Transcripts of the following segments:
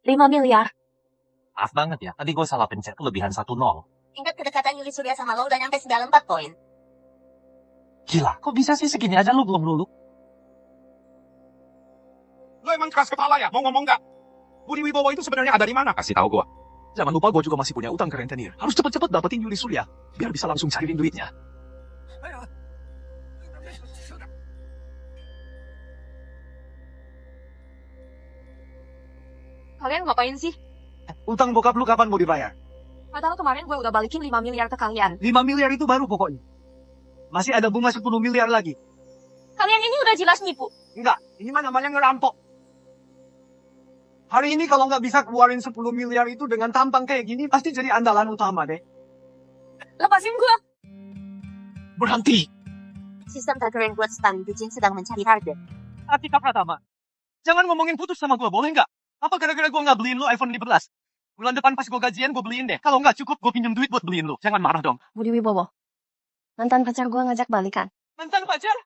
5 miliar. Maaf banget ya, tadi gue salah pencet kelebihan 1-0. Tingkat kedekatan Yuli Surya sama lo udah nyampe 94 poin. Gila, kok bisa sih segini aja lu belum lulu? Lo emang keras kepala ya? Mau ngomong nggak? Budi Wibowo itu sebenarnya ada di mana? Kasih tahu gua. Jangan lupa gua juga masih punya utang ke rentenir. Harus cepet-cepet dapetin Yuli Surya, biar bisa langsung cariin duitnya. Kalian ngapain sih? Utang bokap lu kapan mau dibayar? Padahal kemarin gue udah balikin 5 miliar ke kalian. 5 miliar itu baru pokoknya. Masih ada bunga 10 miliar lagi. Kalian ini udah jelas nipu. Enggak, ini mah namanya ngerampok. Hari ini kalau nggak bisa keluarin 10 miliar itu dengan tampang kayak gini, pasti jadi andalan utama deh. Lepasin gue. Berhenti! Sistem tracker yang buat stun Bucin sedang mencari target. Atika Pratama, jangan ngomongin putus sama gue, boleh nggak? Apa gara-gara gue nggak beliin lo iPhone 15? Bulan depan pas gue gajian gue beliin deh. Kalau nggak cukup gue pinjem duit buat beliin lo. Jangan marah dong. Budi Wibowo. Mantan pacar gue ngajak balikan. Mantan pacar?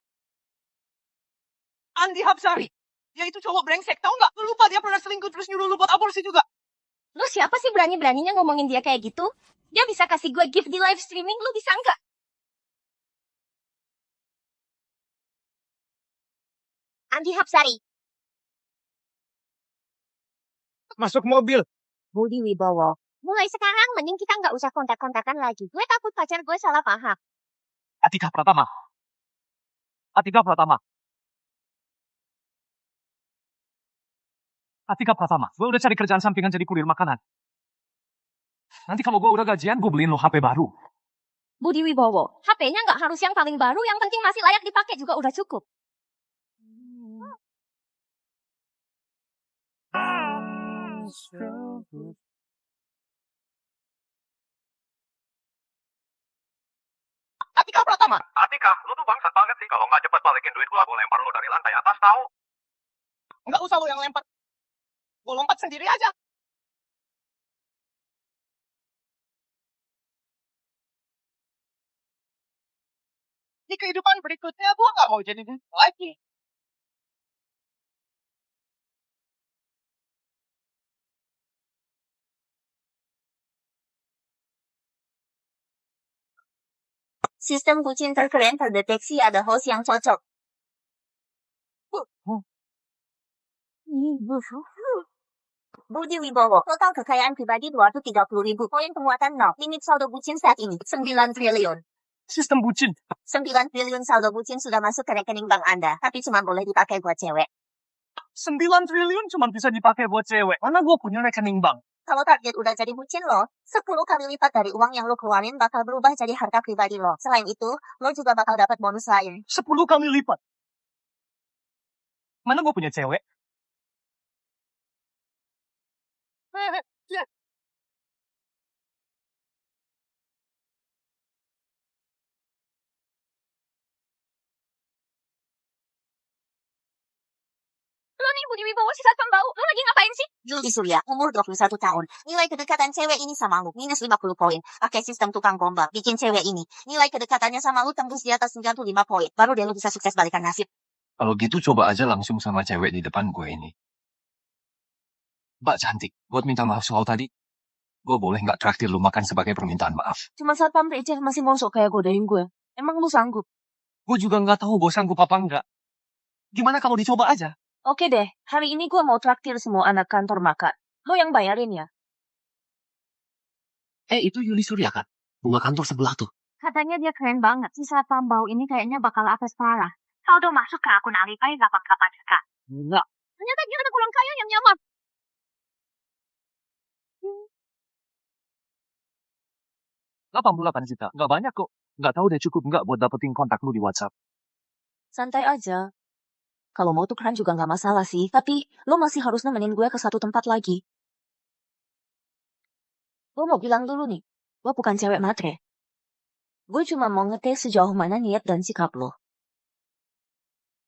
Andi Hapsari. Dia itu cowok brengsek, tau nggak? Lu lupa dia pernah selingkuh terus nyuruh lu buat aborsi juga. Lu siapa sih berani-beraninya ngomongin dia kayak gitu? Dia bisa kasih gue gift di live streaming, lu bisa nggak? Andi Hapsari. Masuk mobil. Budi Wibowo. Mulai sekarang mending kita nggak usah kontak-kontakan lagi. Gue takut pacar gue salah paham. Atika Pratama. Atika Pratama. Atika Pratama. Gue udah cari kerjaan sampingan jadi kurir makanan. Nanti kalau gue udah gajian, gue beliin lo HP baru. Budi Wibowo. HP-nya nggak harus yang paling baru, yang penting masih layak dipakai juga udah cukup. Atika Pratama. Atika, lu tuh bangsat banget sih. Kalau nggak cepet balikin duit gua lempar lu dari lantai atas, tahu? Nggak usah lo yang lempar. Gue lompat sendiri aja. Di kehidupan berikutnya gue nggak mau jadi lagi. Sistem Bucin terkeren terdeteksi ada host yang cocok. Budi Wibowo. Total kekayaan pribadi 230.000 poin, penguatan 0. Limit saldo Bucin saat ini 9 triliun. Sistem bucin. 9 triliun saldo Bucin sudah masuk ke rekening bank Anda, tapi cuma boleh dipakai buat cewek. 9 triliun cuma bisa dipakai buat cewek. Mana gue punya rekening bank? Kalau target udah jadi Bucin lo, 10 kali lipat dari uang yang lo keluarin bakal berubah jadi harta pribadi lo. Selain itu, lo juga bakal dapat bonus lain. 10 kali lipat. Mana gue punya cewek? Lu nih Budi Wibowo si satpam bau. Lu lagi ngapain sih? Yuli Surya, umur 21 tahun. Nilai kedekatan cewek ini sama lu, minus 50 poin. Pakai sistem tukang gombal, bikin cewek ini. Nilai kedekatannya sama lu tembus di atas 95 poin. Baru deh lu bisa sukses balikan nasib. Kalau gitu coba aja langsung sama cewek di depan gue ini. Mbak cantik, buat minta maaf soal tadi. Gue boleh nggak traktir lu makan sebagai permintaan maaf? Cuma satpam receh masih mosok kayak godain gue. Emang lu sanggup? Gue juga nggak tahu gue sanggup apa enggak. Gimana kalau dicoba aja? Oke deh, hari ini gue mau traktir semua anak kantor makan. Lo yang bayarin ya? Itu Yuli Surya kan? Bunga kantor sebelah tuh. Katanya dia keren banget. Si satpam bau ini kayaknya bakal apes parah. Saldo masuk ke akun Alipay 88 juta. Enggak. Ternyata dia anak orang kaya yang nyaman. $88 juta. Nggak banyak kok. Nggak tahu deh cukup nggak buat dapetin kontak lu di WhatsApp. Santai aja. Kalau mau tukeran juga nggak masalah sih. Tapi lo masih harus nemenin gue ke satu tempat lagi. Gue mau bilang dulu nih. Gue bukan cewek matre. Gue cuma mau ngetes sejauh mana niat dan sikap lo.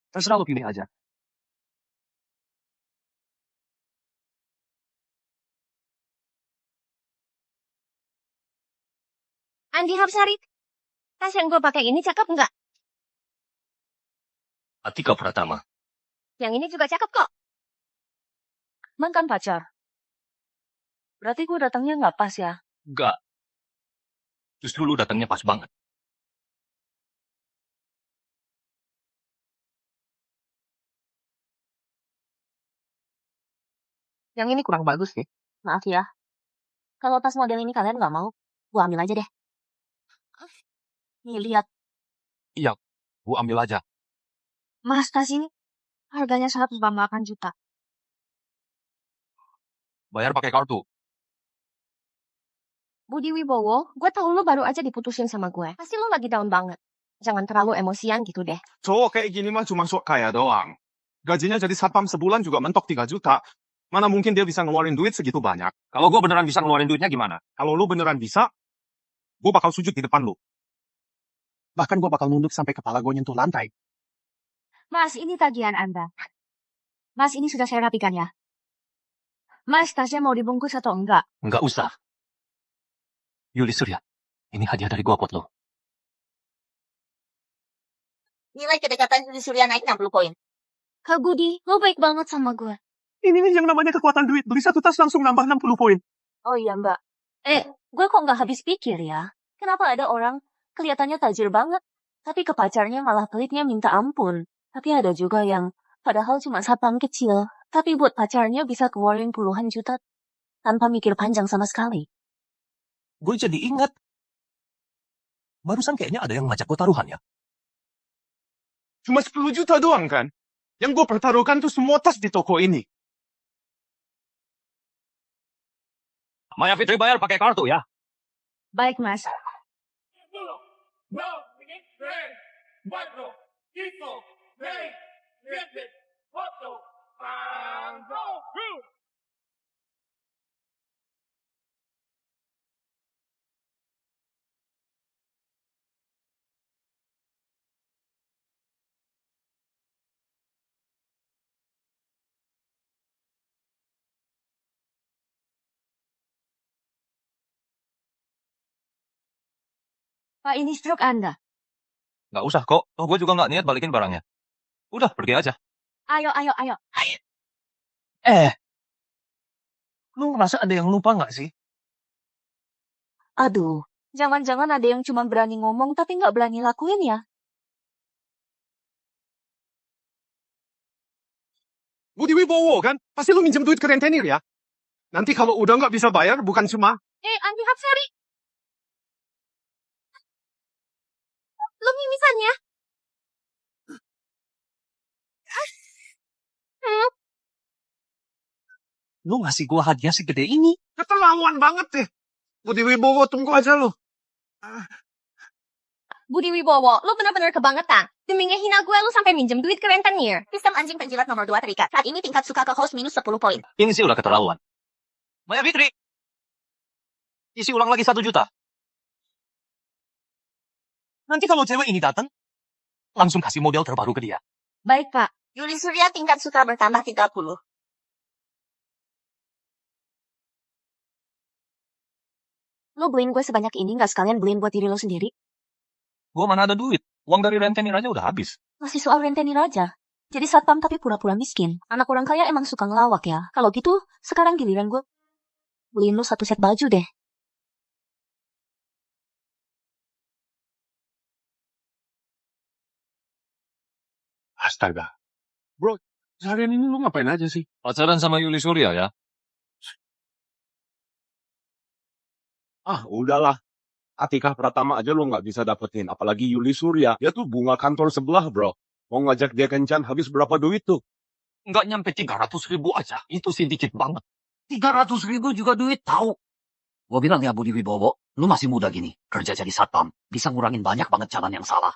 Terserah lu pilih aja. Andi Hapsari, tas yang gue pakai ini cakep nggak? Atika Pratama. Yang ini juga cakep kok. Mantan pacar. Berarti gue datangnya nggak pas ya? Enggak. Justru lu datangnya pas banget. Yang ini kurang bagus sih. Maaf ya. Kalau tas model ini kalian nggak mau, gue ambil aja deh. Nih, lihat. Iya, gua ambil aja. Mas, tas ini harganya 108 juta. Bayar pakai kartu. Budi Wibowo, gue tahu lu baru aja diputusin sama gue. Pasti lu lagi down banget. Jangan terlalu emosian gitu deh. Cowok kayak gini mah cuma sok kaya doang. Gajinya jadi satpam sebulan juga mentok 3 juta. Mana mungkin dia bisa ngeluarin duit segitu banyak. Kalau gua beneran bisa ngeluarin duitnya gimana? Kalau lu beneran bisa, gue bakal sujud di depan lu. Bahkan gue bakal nunduk sampai kepala gue nyentuh lantai. Mas, ini tagihan Anda. Mas, ini sudah saya rapikan ya. Mas, tasnya mau dibungkus atau enggak? Enggak usah. Yuli Surya, ini hadiah dari gua buat lo. Nilai kedekatan Yuli Surya naik 60 poin. Kak Budi, lo baik banget sama gue. Ini nih yang namanya kekuatan duit. Beli satu tas langsung nambah 60 poin. Oh iya, Mbak. Gue kok nggak habis pikir ya. Kenapa ada orang kelihatannya tajir banget, tapi ke pacarnya malah pelitnya minta ampun. Tapi ada juga yang padahal cuma satpam kecil, tapi buat pacarnya bisa keluarin puluhan juta tanpa mikir panjang sama sekali. Gue jadi ingat. Barusan kayaknya ada yang ngajak gue taruhan ya. Cuma 10 juta doang kan? Yang gue pertaruhkan tuh semua tas di toko ini. Maya Fitri bayar pakai kartu ya. Baik, Mas. Pak, ini struk Anda. Nggak usah kok. Oh, gue juga nggak niat balikin barangnya. Udah, pergi aja. Ayo. Lu ngerasa ada yang lupa nggak sih? Aduh, jangan-jangan ada yang cuma berani ngomong tapi nggak berani lakuin ya? Budi Wibowo kan? Pasti lu minjem duit ke rentenir ya? Nanti kalau udah nggak bisa bayar, bukan cuma... Andi Hapsari. Lo mimisan ya? Lu ngasih gue hadiah segede ini. Keterlaluan banget deh. Budi Wibowo, tunggu aja lu. Budi Wibowo, lo benar-benar kebangetan. Demi ngehina gue, lo sampai minjem duit ke rentenir. Sistem anjing penjilat nomor 2 terikat. Saat ini tingkat suka ke host minus 10 poin. Ini sih udah keterlaluan. Maya Fitri. Isi ulang lagi 1 juta. Nanti kalau cewek ini datang, langsung kasih model terbaru ke dia. Baik, Pak. Yuli Surya tingkat suka bertambah 30. Lo beliin gue sebanyak ini nggak sekalian beliin buat diri lo sendiri? Gue mana ada duit. Uang dari rentenir aja udah habis. Masih soal rentenir aja. Jadi satpam tapi pura-pura miskin. Anak orang kaya emang suka ngelawak ya. Kalau gitu, sekarang giliran gue beliin lo 1 set baju deh. Astaga. Bro, seharian ini lu ngapain aja sih? Pacaran sama Yuli Surya ya? Ah, udahlah. Atika Pratama aja lu nggak bisa dapetin. Apalagi Yuli Surya. Dia tuh bunga kantor sebelah, bro. Mau ngajak dia kencan habis berapa duit tuh? Nggak nyampe 300.000 aja. Itu sih dikit banget. 300.000 juga duit tahu. Gue bilang ya Budi Wibowo, lu masih muda gini, kerja jadi satpam, bisa ngurangin banyak banget jalan yang salah.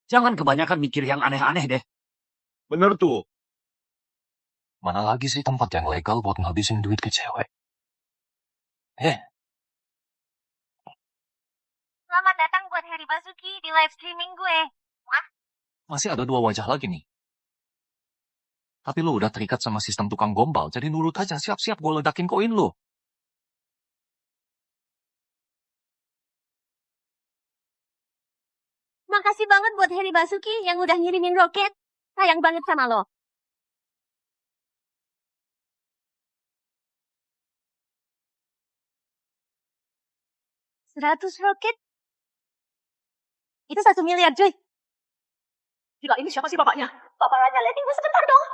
Jangan kebanyakan mikir yang aneh-aneh deh. Bener tuh. Mana lagi sih tempat yang legal buat ngabisin duit ke cewek? Selamat datang buat Heri Basuki di live streaming gue. Masih ada 2 wajah lagi nih. Tapi lo udah terikat sama sistem tukang gombal, jadi nurut aja, siap-siap gue ledakin koin lo. Makasih banget buat Heri Basuki yang udah ngirimin roket. Sayang banget sama lo. 100 roket? Itu 1 miliar, cuy. Gila, ini siapa sih bapaknya? Bapak Raja Letting, gue sebentar dong.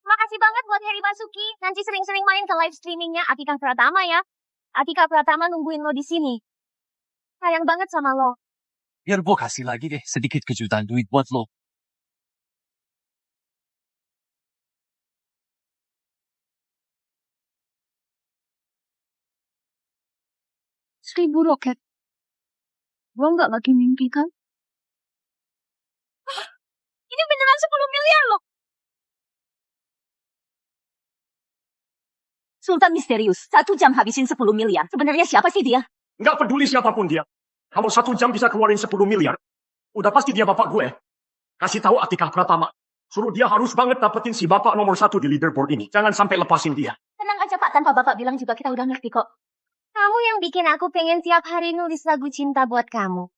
Makasih banget buat Heri Basuki. Nanti sering-sering main ke live streamingnya Atika Pratama ya. Atika Pratama nungguin lo di sini. Sayang banget sama lo. Biar gue kasih lagi deh sedikit kejutan duit buat lo. Seribu roket. Gue nggak lagi mimpi kan? Ini beneran 10 miliar loh. Sultan misterius. 1 jam habisin 10 miliar. Sebenarnya siapa sih dia? Nggak peduli siapapun dia. Kalau 1 jam bisa keluarin 10 miliar, udah pasti dia bapak gue. Kasih tahu Atika Pratama. Suruh dia harus banget dapetin si bapak nomor 1 di leaderboard ini. Jangan sampai lepasin dia. Tenang aja Pak, tanpa Bapak bilang juga kita udah ngerti kok. Kamu yang bikin aku pengen tiap hari nulis lagu cinta buat kamu.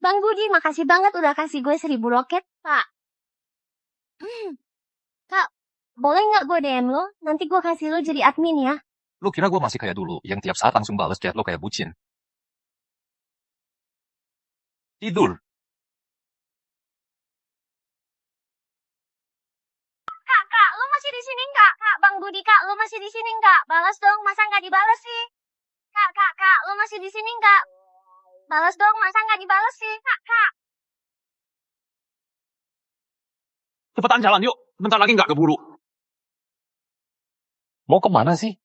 Bang Budi, makasih banget udah kasih gue 1000 roket, Pak. Kak, boleh nggak gue DM lo? Nanti gue kasih lo jadi admin ya. Lo kira gue masih kayak dulu, yang tiap saat langsung balas chat lo kayak bucin? Tidur. Kak, lo masih di sini nggak? Kak, Bang Budi, Kak, lo masih di sini nggak? Balas dong, masa nggak dibalas sih? Kak, lo masih di sini nggak? Balas dong, masa nggak dibalas sih? Kak. Cepetan jalan yuk, bentar lagi nggak keburu. Mau kemana sih?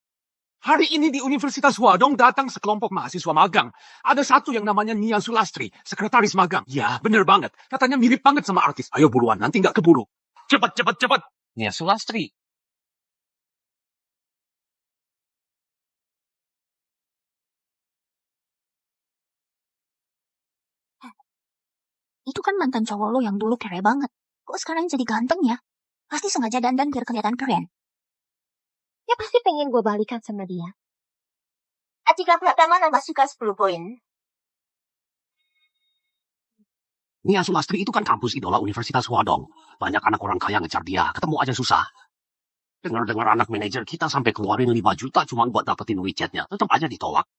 Hari ini di Universitas Huadong datang sekelompok mahasiswa magang. Ada satu yang namanya Nia Sulastri, sekretaris magang. Ya, bener banget. Katanya mirip banget sama artis. Ayo buruan, nanti nggak keburu. Cepet. Nia Sulastri. Itu kan mantan cowok lo yang dulu kere banget. Kok sekarang jadi ganteng ya? Pasti sengaja dandan biar kelihatan keren. Ya pasti pengen gue balikan sama dia. Atika Pratama nambah suka 10 poin. Nia Sulastri itu kan kampus idola Universitas Huadong. Banyak anak orang kaya ngejar dia, ketemu aja susah. Dengar-dengar anak manajer kita sampai keluarin 5 juta cuma buat dapetin WeChat-nya. Tetap aja ditolak.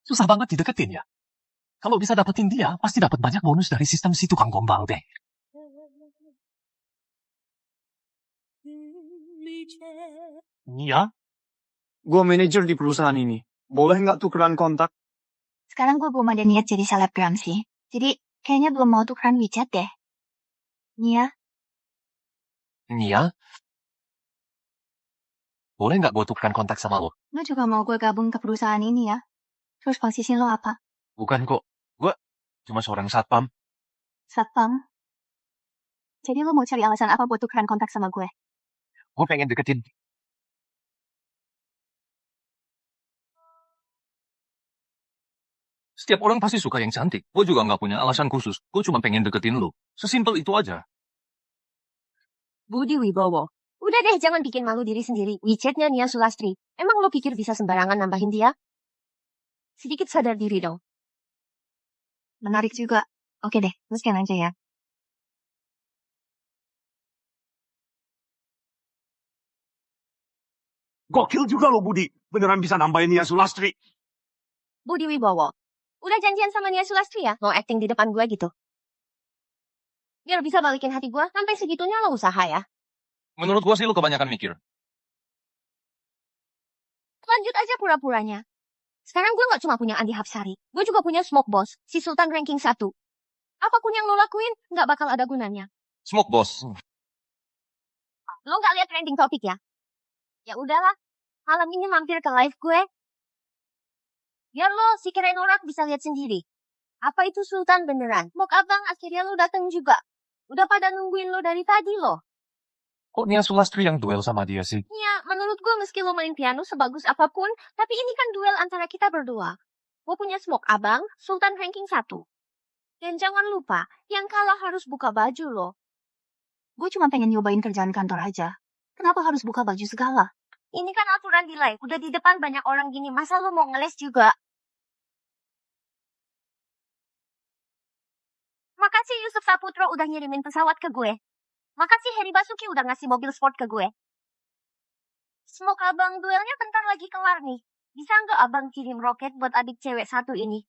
Susah banget dideketin ya. Kalau bisa dapetin dia, pasti dapat banyak bonus dari sistem si tukang gombal deh. Iya? Gue manajer di perusahaan ini. Boleh nggak tukeran kontak? Sekarang gue belum ada niat jadi selebgram sih. Jadi kayaknya belum mau tukeran WeChat deh. Nia, Nia? Boleh nggak gue tukeran kontak sama lo? lo juga mau gue gabung ke perusahaan ini ya? Terus posisi lo apa? Bukan kok. Gue cuma seorang satpam. Satpam? Jadi lo mau cari alasan apa buat tukeran kontak sama gue? Gue pengen deketin. Setiap orang pasti suka yang cantik. Gue juga nggak punya alasan khusus. Gue cuma pengen deketin lo. Sesimpel itu aja. Budi Wibowo. Udah deh, jangan bikin malu diri sendiri. WeChat-nya Nia Sulastri. Emang lo pikir bisa sembarangan nambahin dia? Sedikit sadar diri dong. Menarik juga. Oke deh, teruskan aja ya. Gokil juga lo Budi. Beneran bisa nambahin Nia Sulastri. Budi Wibowo. Udah janjian sama Nia Sulastri ya? Mau acting di depan gue gitu. Biar bisa balikin hati gue, sampai segitunya lo usaha ya. Menurut gue sih lo kebanyakan mikir. Lanjut aja pura-puranya. Sekarang gue gak cuma punya Andi Hapsari. Gue juga punya Smoke Boss, si Sultan ranking 1. Apapun yang lo lakuin, gak bakal ada gunanya. Smoke boss. Lo gak lihat trending topik ya? Ya udahlah, malam ini mampir ke live gue. Biar lo si keren orang bisa lihat sendiri. Apa itu Sultan beneran? Mok abang akhirnya lo dateng juga. Udah pada nungguin lo dari tadi lo. Kok Nia Sulastri yang duel sama dia sih? Ya, menurut gue meski lo main piano sebagus apapun, tapi ini kan duel antara kita berdua. Gue punya Smoke abang, Sultan ranking 1. Dan jangan lupa, yang kalah harus buka baju lo. Gue cuma pengen nyobain kerjaan kantor aja. Kenapa harus buka baju segala? Ini kan aturan di live, udah di depan banyak orang gini, masa lo mau ngeles juga? Makasih Yusuf Saputro udah ngirimin pesawat ke gue. Makasih Heri Basuki udah ngasih mobil sport ke gue. Semoga abang duelnya bentar lagi kelar nih. Bisa nggak abang kirim roket buat adik cewek satu ini?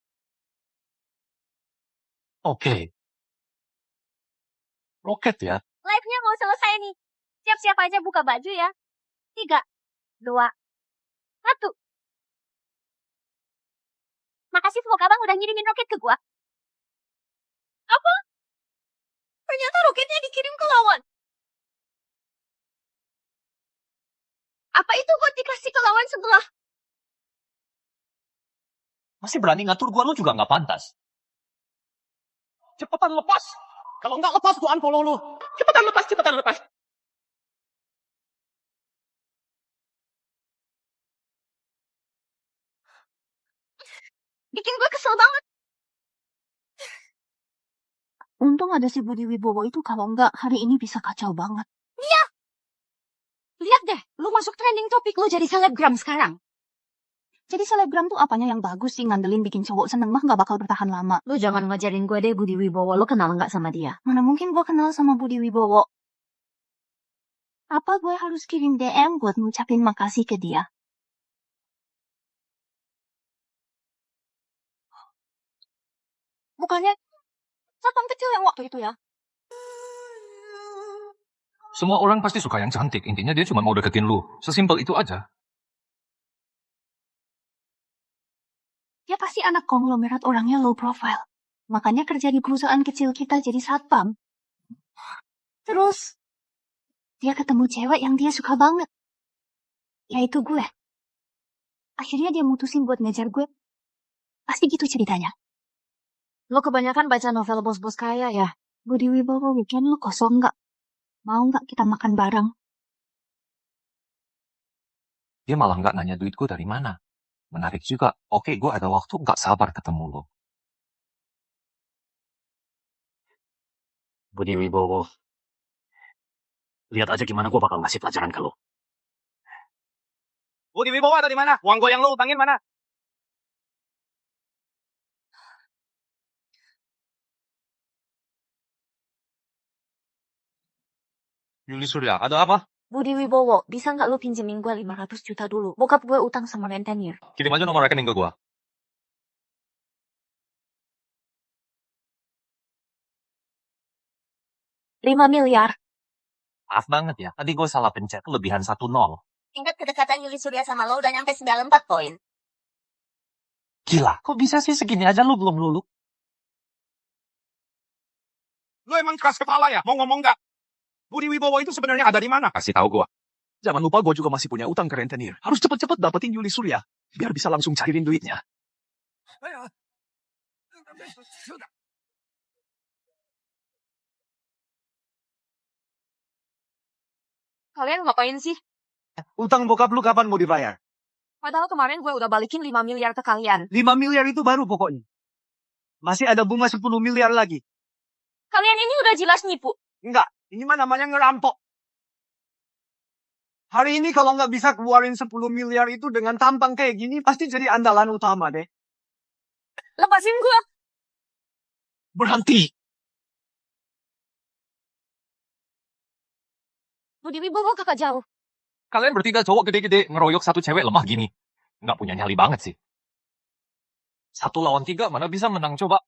Oke. Roket ya. Live-nya mau selesai nih. Siap-siap aja buka baju ya. 3, 2, 1. Makasih semoga abang udah ngirimin roket ke gua. Apa? Ternyata roketnya dikirim ke lawan. Apa itu buat dikasih ke lawan sebelah? Masih berani ngatur gua, lu juga nggak pantas. Cepetan lepas. Kalau nggak lepas, gua unfollow lu. Cepetan lepas, cepetan lepas. Bikin gue kesel banget. Untung ada si Budi Wibowo itu, kalau enggak hari ini bisa kacau banget. Iya. Lihat deh, lu masuk trending topik, lu jadi selebgram sekarang. Jadi selebgram tuh apanya yang bagus sih, ngandelin bikin cowok seneng mah nggak bakal bertahan lama. Lu jangan ngajarin gue deh Budi Wibowo, lu kenal nggak sama dia? Mana mungkin gue kenal sama Budi Wibowo. Apa gue harus kirim DM buat ngucapin makasih ke dia? Bukannya satpam kecil yang waktu itu ya? Semua orang pasti suka yang cantik. Intinya dia cuma mau deketin lu. Sesimpel itu aja. Dia pasti anak konglomerat, orangnya low profile. Makanya kerja di perusahaan kecil kita jadi satpam. Terus, dia ketemu cewek yang dia suka banget. Yaitu gue. Akhirnya dia mutusin buat ngejar gue. Pasti gitu ceritanya. Lo kebanyakan baca novel bos-bos kaya ya? Budi Wibowo, weekend lo kosong nggak? Mau nggak kita makan bareng? Dia malah nggak nanya duitku dari mana. Menarik juga. Oke, gue ada waktu nggak sabar ketemu lo. Budi Wibowo. Lihat aja gimana gua bakal ngasih pelajaran ke lo. Budi Wibowo ada di mana? Uang gue yang lo utangin mana? Yuli Surya, ada apa? Budi Wibowo, bisa nggak lo pinjemin gue 500 juta dulu? Bokap gue utang sama rentenir. Kirim aja nomor rekening ke gue. 5 miliar. Maaf banget ya. Tadi gue salah pencet. Kelebihan 1-0. Tingkat kedekatan Yuli Surya sama lo udah nyampe 94 poin. Gila, kok bisa sih segini aja lu belum lulu? Lu emang keras kepala ya? Mau ngomong nggak? Budi Wibowo itu sebenarnya ada di mana? Kasih tahu gua. Jangan lupa gua juga masih punya utang ke rentenir. Harus cepet-cepet dapetin Yuli Surya. Biar bisa langsung cairin duitnya. Kalian ngapain sih? Utang bokap lu kapan mau dibayar? Padahal kemarin gue udah balikin 5 miliar ke kalian. 5 miliar itu baru pokoknya. Masih ada bunga 10 miliar lagi. Kalian ini udah jelas nipu. Enggak, ini mah namanya ngerampok. Hari ini kalau nggak bisa keluarin 10 miliar itu dengan tampang kayak gini, pasti jadi andalan utama deh. Lepasin gue. Berhenti. Budi Wibowo kakak jauh. Kalian bertiga cowok gede-gede ngeroyok satu cewek lemah gini. Nggak punya nyali banget sih. 1 lawan 3 mana bisa menang coba.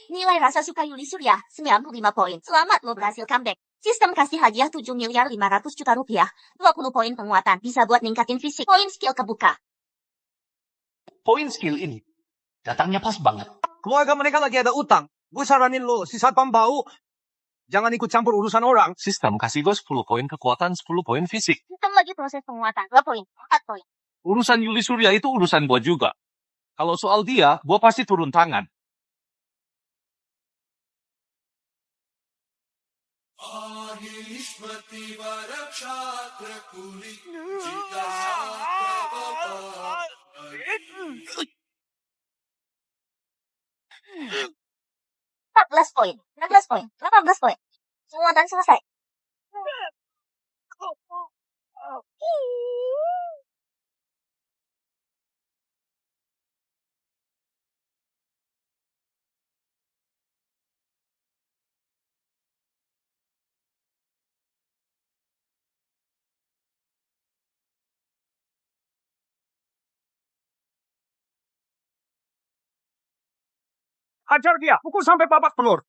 Nilai rasa suka Yuli Surya, 95 poin. Selamat lo berhasil comeback. Sistem kasih hadiah 7 miliar 500 juta rupiah. 20 poin penguatan. Bisa buat ningkatin fisik. Poin skill kebuka. Poin skill ini datangnya pas banget. Keluarga mereka lagi ada utang. Gue saranin lo, si satpam bau, jangan ikut campur urusan orang. Sistem kasih gue 10 poin kekuatan, 10 poin fisik. Sistem lagi proses penguatan. 2 poin. 4 poin. Urusan Yuli Surya itu urusan gue juga. Kalau soal dia, gue pasti turun tangan. Empat belas poin. 16 poin. 18 poin. Penguatan selesai. Hajar dia, pukul sampai babak belur.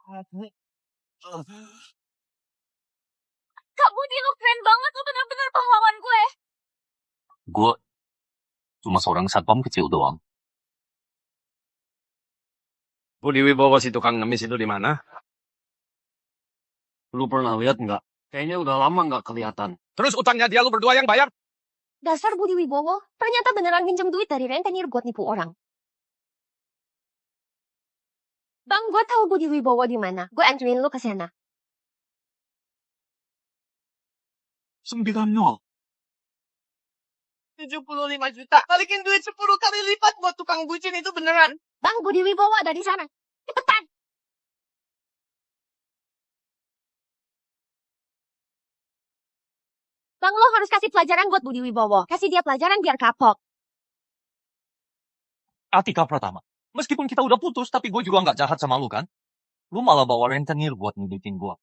Kak Budi, lo keren banget. Lo bener-bener pahlawan gue. Gue cuma seorang satpam kecil doang. Budi Wibowo si tukang ngemis itu di mana? Lu pernah lihat nggak? Kayaknya udah lama nggak kelihatan. Terus utangnya dia lu berdua yang bayar? Dasar Budi Wibowo, ternyata beneran minjem duit dari rentenir buat nipu orang. Bang, gue tahu Budi Wibowo di mana. Gue anterin lu ke sana. 90. 75 juta. Balikin duit 10 kali lipat buat tukang bucin itu beneran. Bang, Budi Wibowo ada di sana. Cepetan. Bang, lo harus kasih pelajaran buat Budi Wibowo. Kasih dia pelajaran biar kapok. Atika Pratama. Meskipun kita udah putus, tapi gue juga nggak jahat sama lu kan? Lu malah bawa rentenir buat nyudutin gue.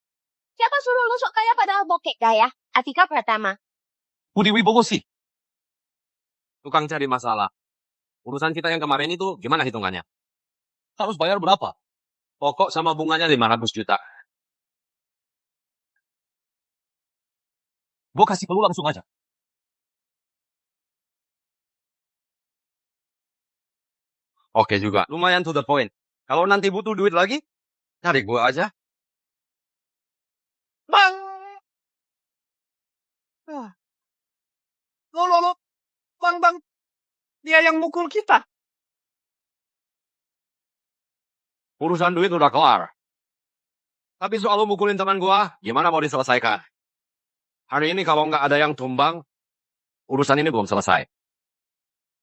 Siapa suruh lu sok kaya padahal bokek gaya? Atika Pratama. Budi Wibowo sih. Tukang cari masalah. Urusan kita yang kemarin itu gimana hitungannya? Harus bayar berapa? Pokok sama bunganya 500 juta. Gue kasih ke lu langsung aja. Oke juga. Lumayan to the point. Kalau nanti butuh duit lagi, cari gue aja. Bang! Lo. Bang. Dia yang mukul kita. Urusan duit udah kelar. Tapi soal lu mukulin teman gue, gimana mau diselesaikan? Hari ini kalau nggak ada yang tumbang, urusan ini belum selesai.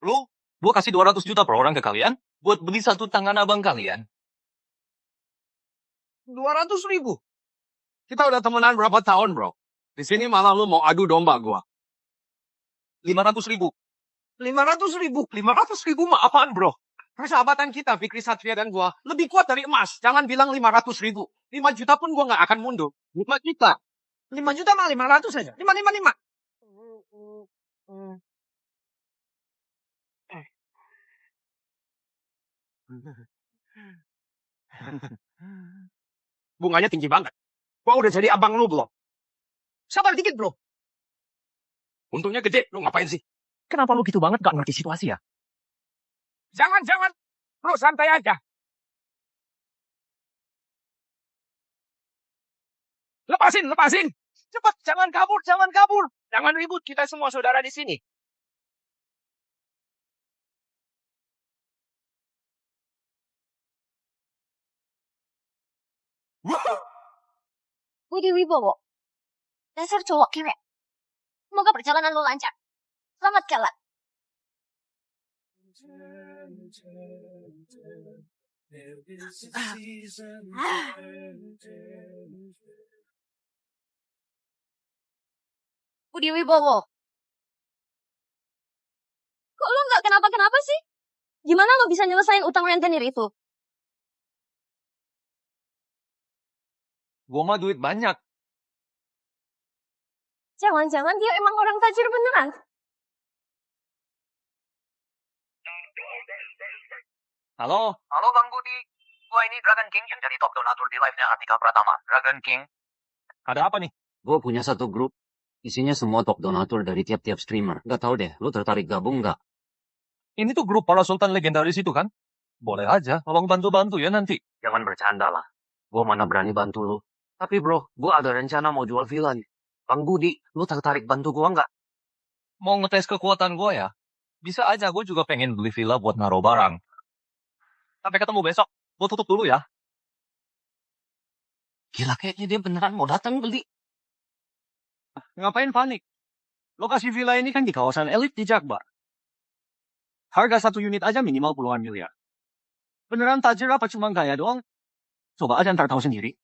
Lu, gue kasih 200 juta per orang ke kalian, buat beli satu tangan abang kalian. 200.000. Kita udah temenan berapa tahun, bro? Di sini malah lu mau adu domba gue. 500 ribu. 500.000. 500.000 mah apaan, bro? Persahabatan kita, Fikri Satria dan gua, lebih kuat dari emas. Jangan bilang 500.000. 5 juta pun gua nggak akan mundur. 5 juta. 5 juta mah 500 aja. 5. Bunganya tinggi banget. Gua udah jadi abang lu belum? Sabar dikit, bro. Untungnya gede, lu ngapain sih? Kenapa lu gitu banget gak ngerti situasi ya? Jangan. Bro, santai aja. Lepasin. Cepat, jangan kabur. Jangan ribut, kita semua saudara di sini. Budi Wibowo. Dasar cowok kere. Semoga perjalanan lo lancar. Selamat jalan. Budi Wibowo. Kok lo nggak kenapa-kenapa sih? Gimana lo bisa nyelesain utang rentenir itu? Gue mah duit banyak. Jangan-jangan dia emang orang tajir beneran. Halo? Halo Bang Budi, gua ini Dragon King yang jadi top donatur di live-nya Atika Pratama. Dragon King. Ada apa nih? Gue punya satu grup. Isinya semua top donatur dari tiap-tiap streamer. Gak tahu deh, lu tertarik gabung gak? Ini tuh grup para sultan legendaris itu kan? Boleh aja, tolong bantu-bantu ya nanti. Jangan bercanda lah. Gue mana berani bantu lu. Tapi bro, gue ada rencana mau jual villa nih. Bang Budi, lu tertarik bantu gue nggak? Mau ngetes kekuatan gue ya? Bisa aja, gue juga pengen beli villa buat naruh barang. Sampai ketemu besok. Gue tutup dulu ya. Gila, kayaknya dia beneran mau datang beli. Ngapain panik? Lokasi villa ini kan di kawasan elit di Jakbar. Harga satu unit aja minimal puluhan miliar. Beneran tajir apa cuma gaya doang? Coba aja ntar tahu sendiri.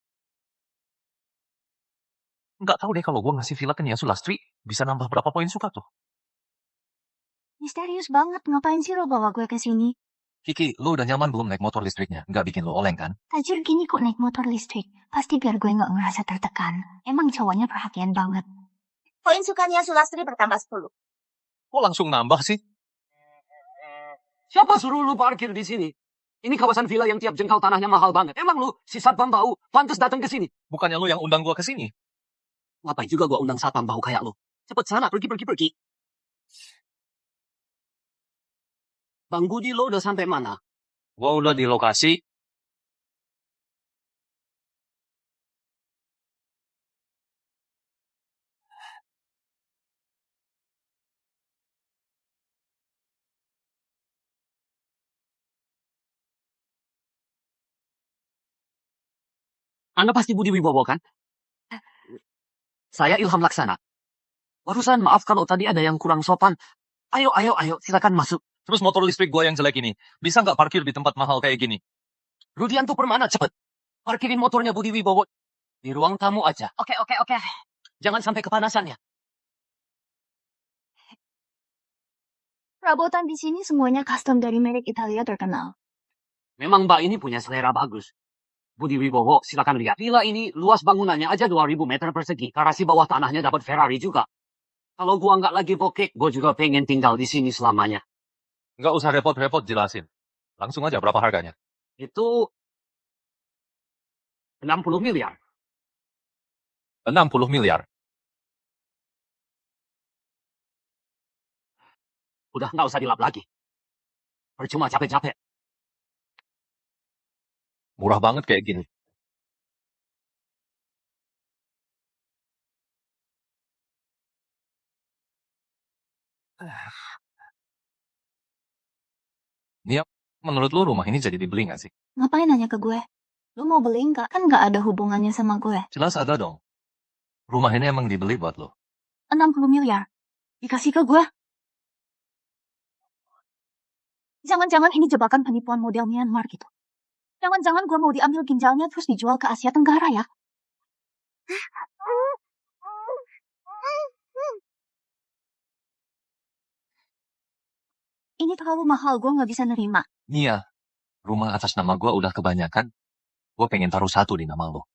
Nggak tahu deh kalau gue ngasih villa ke Nia Sulastri, bisa nambah berapa poin suka tuh. Misterius banget, ngapain sih lo bawa gue ke sini? Kiki, lo udah nyaman belum naik motor listriknya? Nggak bikin lo oleng kan? Tajir gini kok naik motor listrik. Pasti biar gue nggak ngerasa tertekan. Emang cowoknya perhatian banget. Poin sukanya Sulastri bertambah 10. Kok langsung nambah sih? Siapa suruh lu parkir di sini? Ini kawasan villa yang tiap jengkal tanahnya mahal banget. Emang lu, si satpam bau, pantas datang ke sini. Bukannya lo yang undang gue ke sini? Ngapain juga gua undang satpam bau kayak lu? Cepet sana, pergi. Bang Budi, lo udah sampai mana? Gue udah di lokasi. Anda pasti Budi Wibowo kan? Saya Ilham Laksana. Barusan maaf kalau tadi ada yang kurang sopan. Ayo, silakan masuk. Terus motor listrik gue yang jelek ini, bisa nggak parkir di tempat mahal kayak gini? Rudianto Permana, cepet. Parkirin motornya Budi Wibowo. Di ruang tamu aja. Oke. Jangan sampai kepanasan ya. Perabotan di sini semuanya custom dari merek Italia terkenal. Memang Mbak ini punya selera bagus. Budi Wibowo, silakan lihat. Villa ini luas bangunannya aja 2000 meter persegi. Garasi bawah tanahnya dapat Ferrari juga. Kalau gua nggak lagi bokek, gua juga pengen tinggal di sini selamanya. Nggak usah repot-repot jelasin. Langsung aja berapa harganya? Itu 60 miliar. 60 miliar. Udah nggak usah dilap lagi. Percuma capek-capek. Murah banget kayak gini. Nia, menurut lu rumah ini jadi dibeli nggak sih? Ngapain nanya ke gue? Lu mau beli nggak? Kan nggak ada hubungannya sama gue. Jelas ada dong. Rumah ini emang dibeli buat lo. 60 miliar. Dikasih ke gue. Jangan-jangan ini jebakan penipuan model Myanmar gitu. Jangan-jangan gue mau diambil ginjalnya terus dijual ke Asia Tenggara ya? Ini terlalu mahal, gue nggak bisa nerima. Nia, rumah atas nama gue udah kebanyakan. Gue pengen taruh satu di nama lo.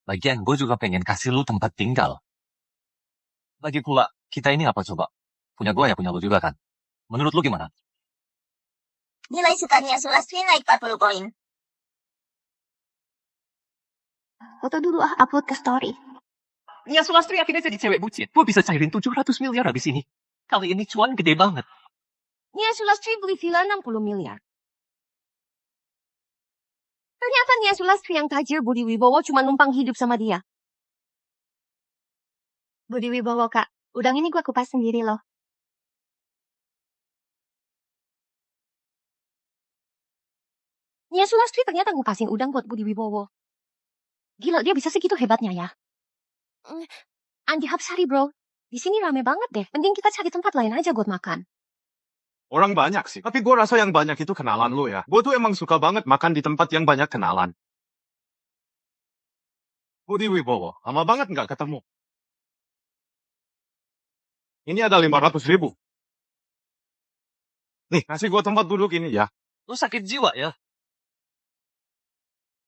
Lagian gue juga pengen kasih lu tempat tinggal. Lagi pula, kita ini apa coba? Punya gue ya punya lo juga kan? Menurut lu gimana? Nilai sukanya Sulastri naik 40 poin. Foto dulu upload ke story. Nia Sulastri akhirnya jadi cewek bucin. Gue bisa cairin 700 miliar habis ini. Kali ini cuan gede banget. Nia Sulastri beli villa 60 miliar. Ternyata Nia Sulastri yang tajir, Budi Wibowo cuma numpang hidup sama dia. Budi Wibowo, Kak. Udang ini gue kupas sendiri loh. Nia Sulastri ternyata ngupasin udang buat Budi Wibowo. Gila, dia bisa segitu hebatnya ya. Andi Hapsari, bro. Di sini rame banget deh. Mending kita cari tempat lain aja buat makan. Orang banyak sih. Tapi gue rasa yang banyak itu kenalan lu ya. Gue tuh emang suka banget makan di tempat yang banyak kenalan. Budi Wibowo, lama banget nggak ketemu. Ini ada 500 ribu. Nih, kasih gue tempat duduk ini ya. Lu sakit jiwa ya?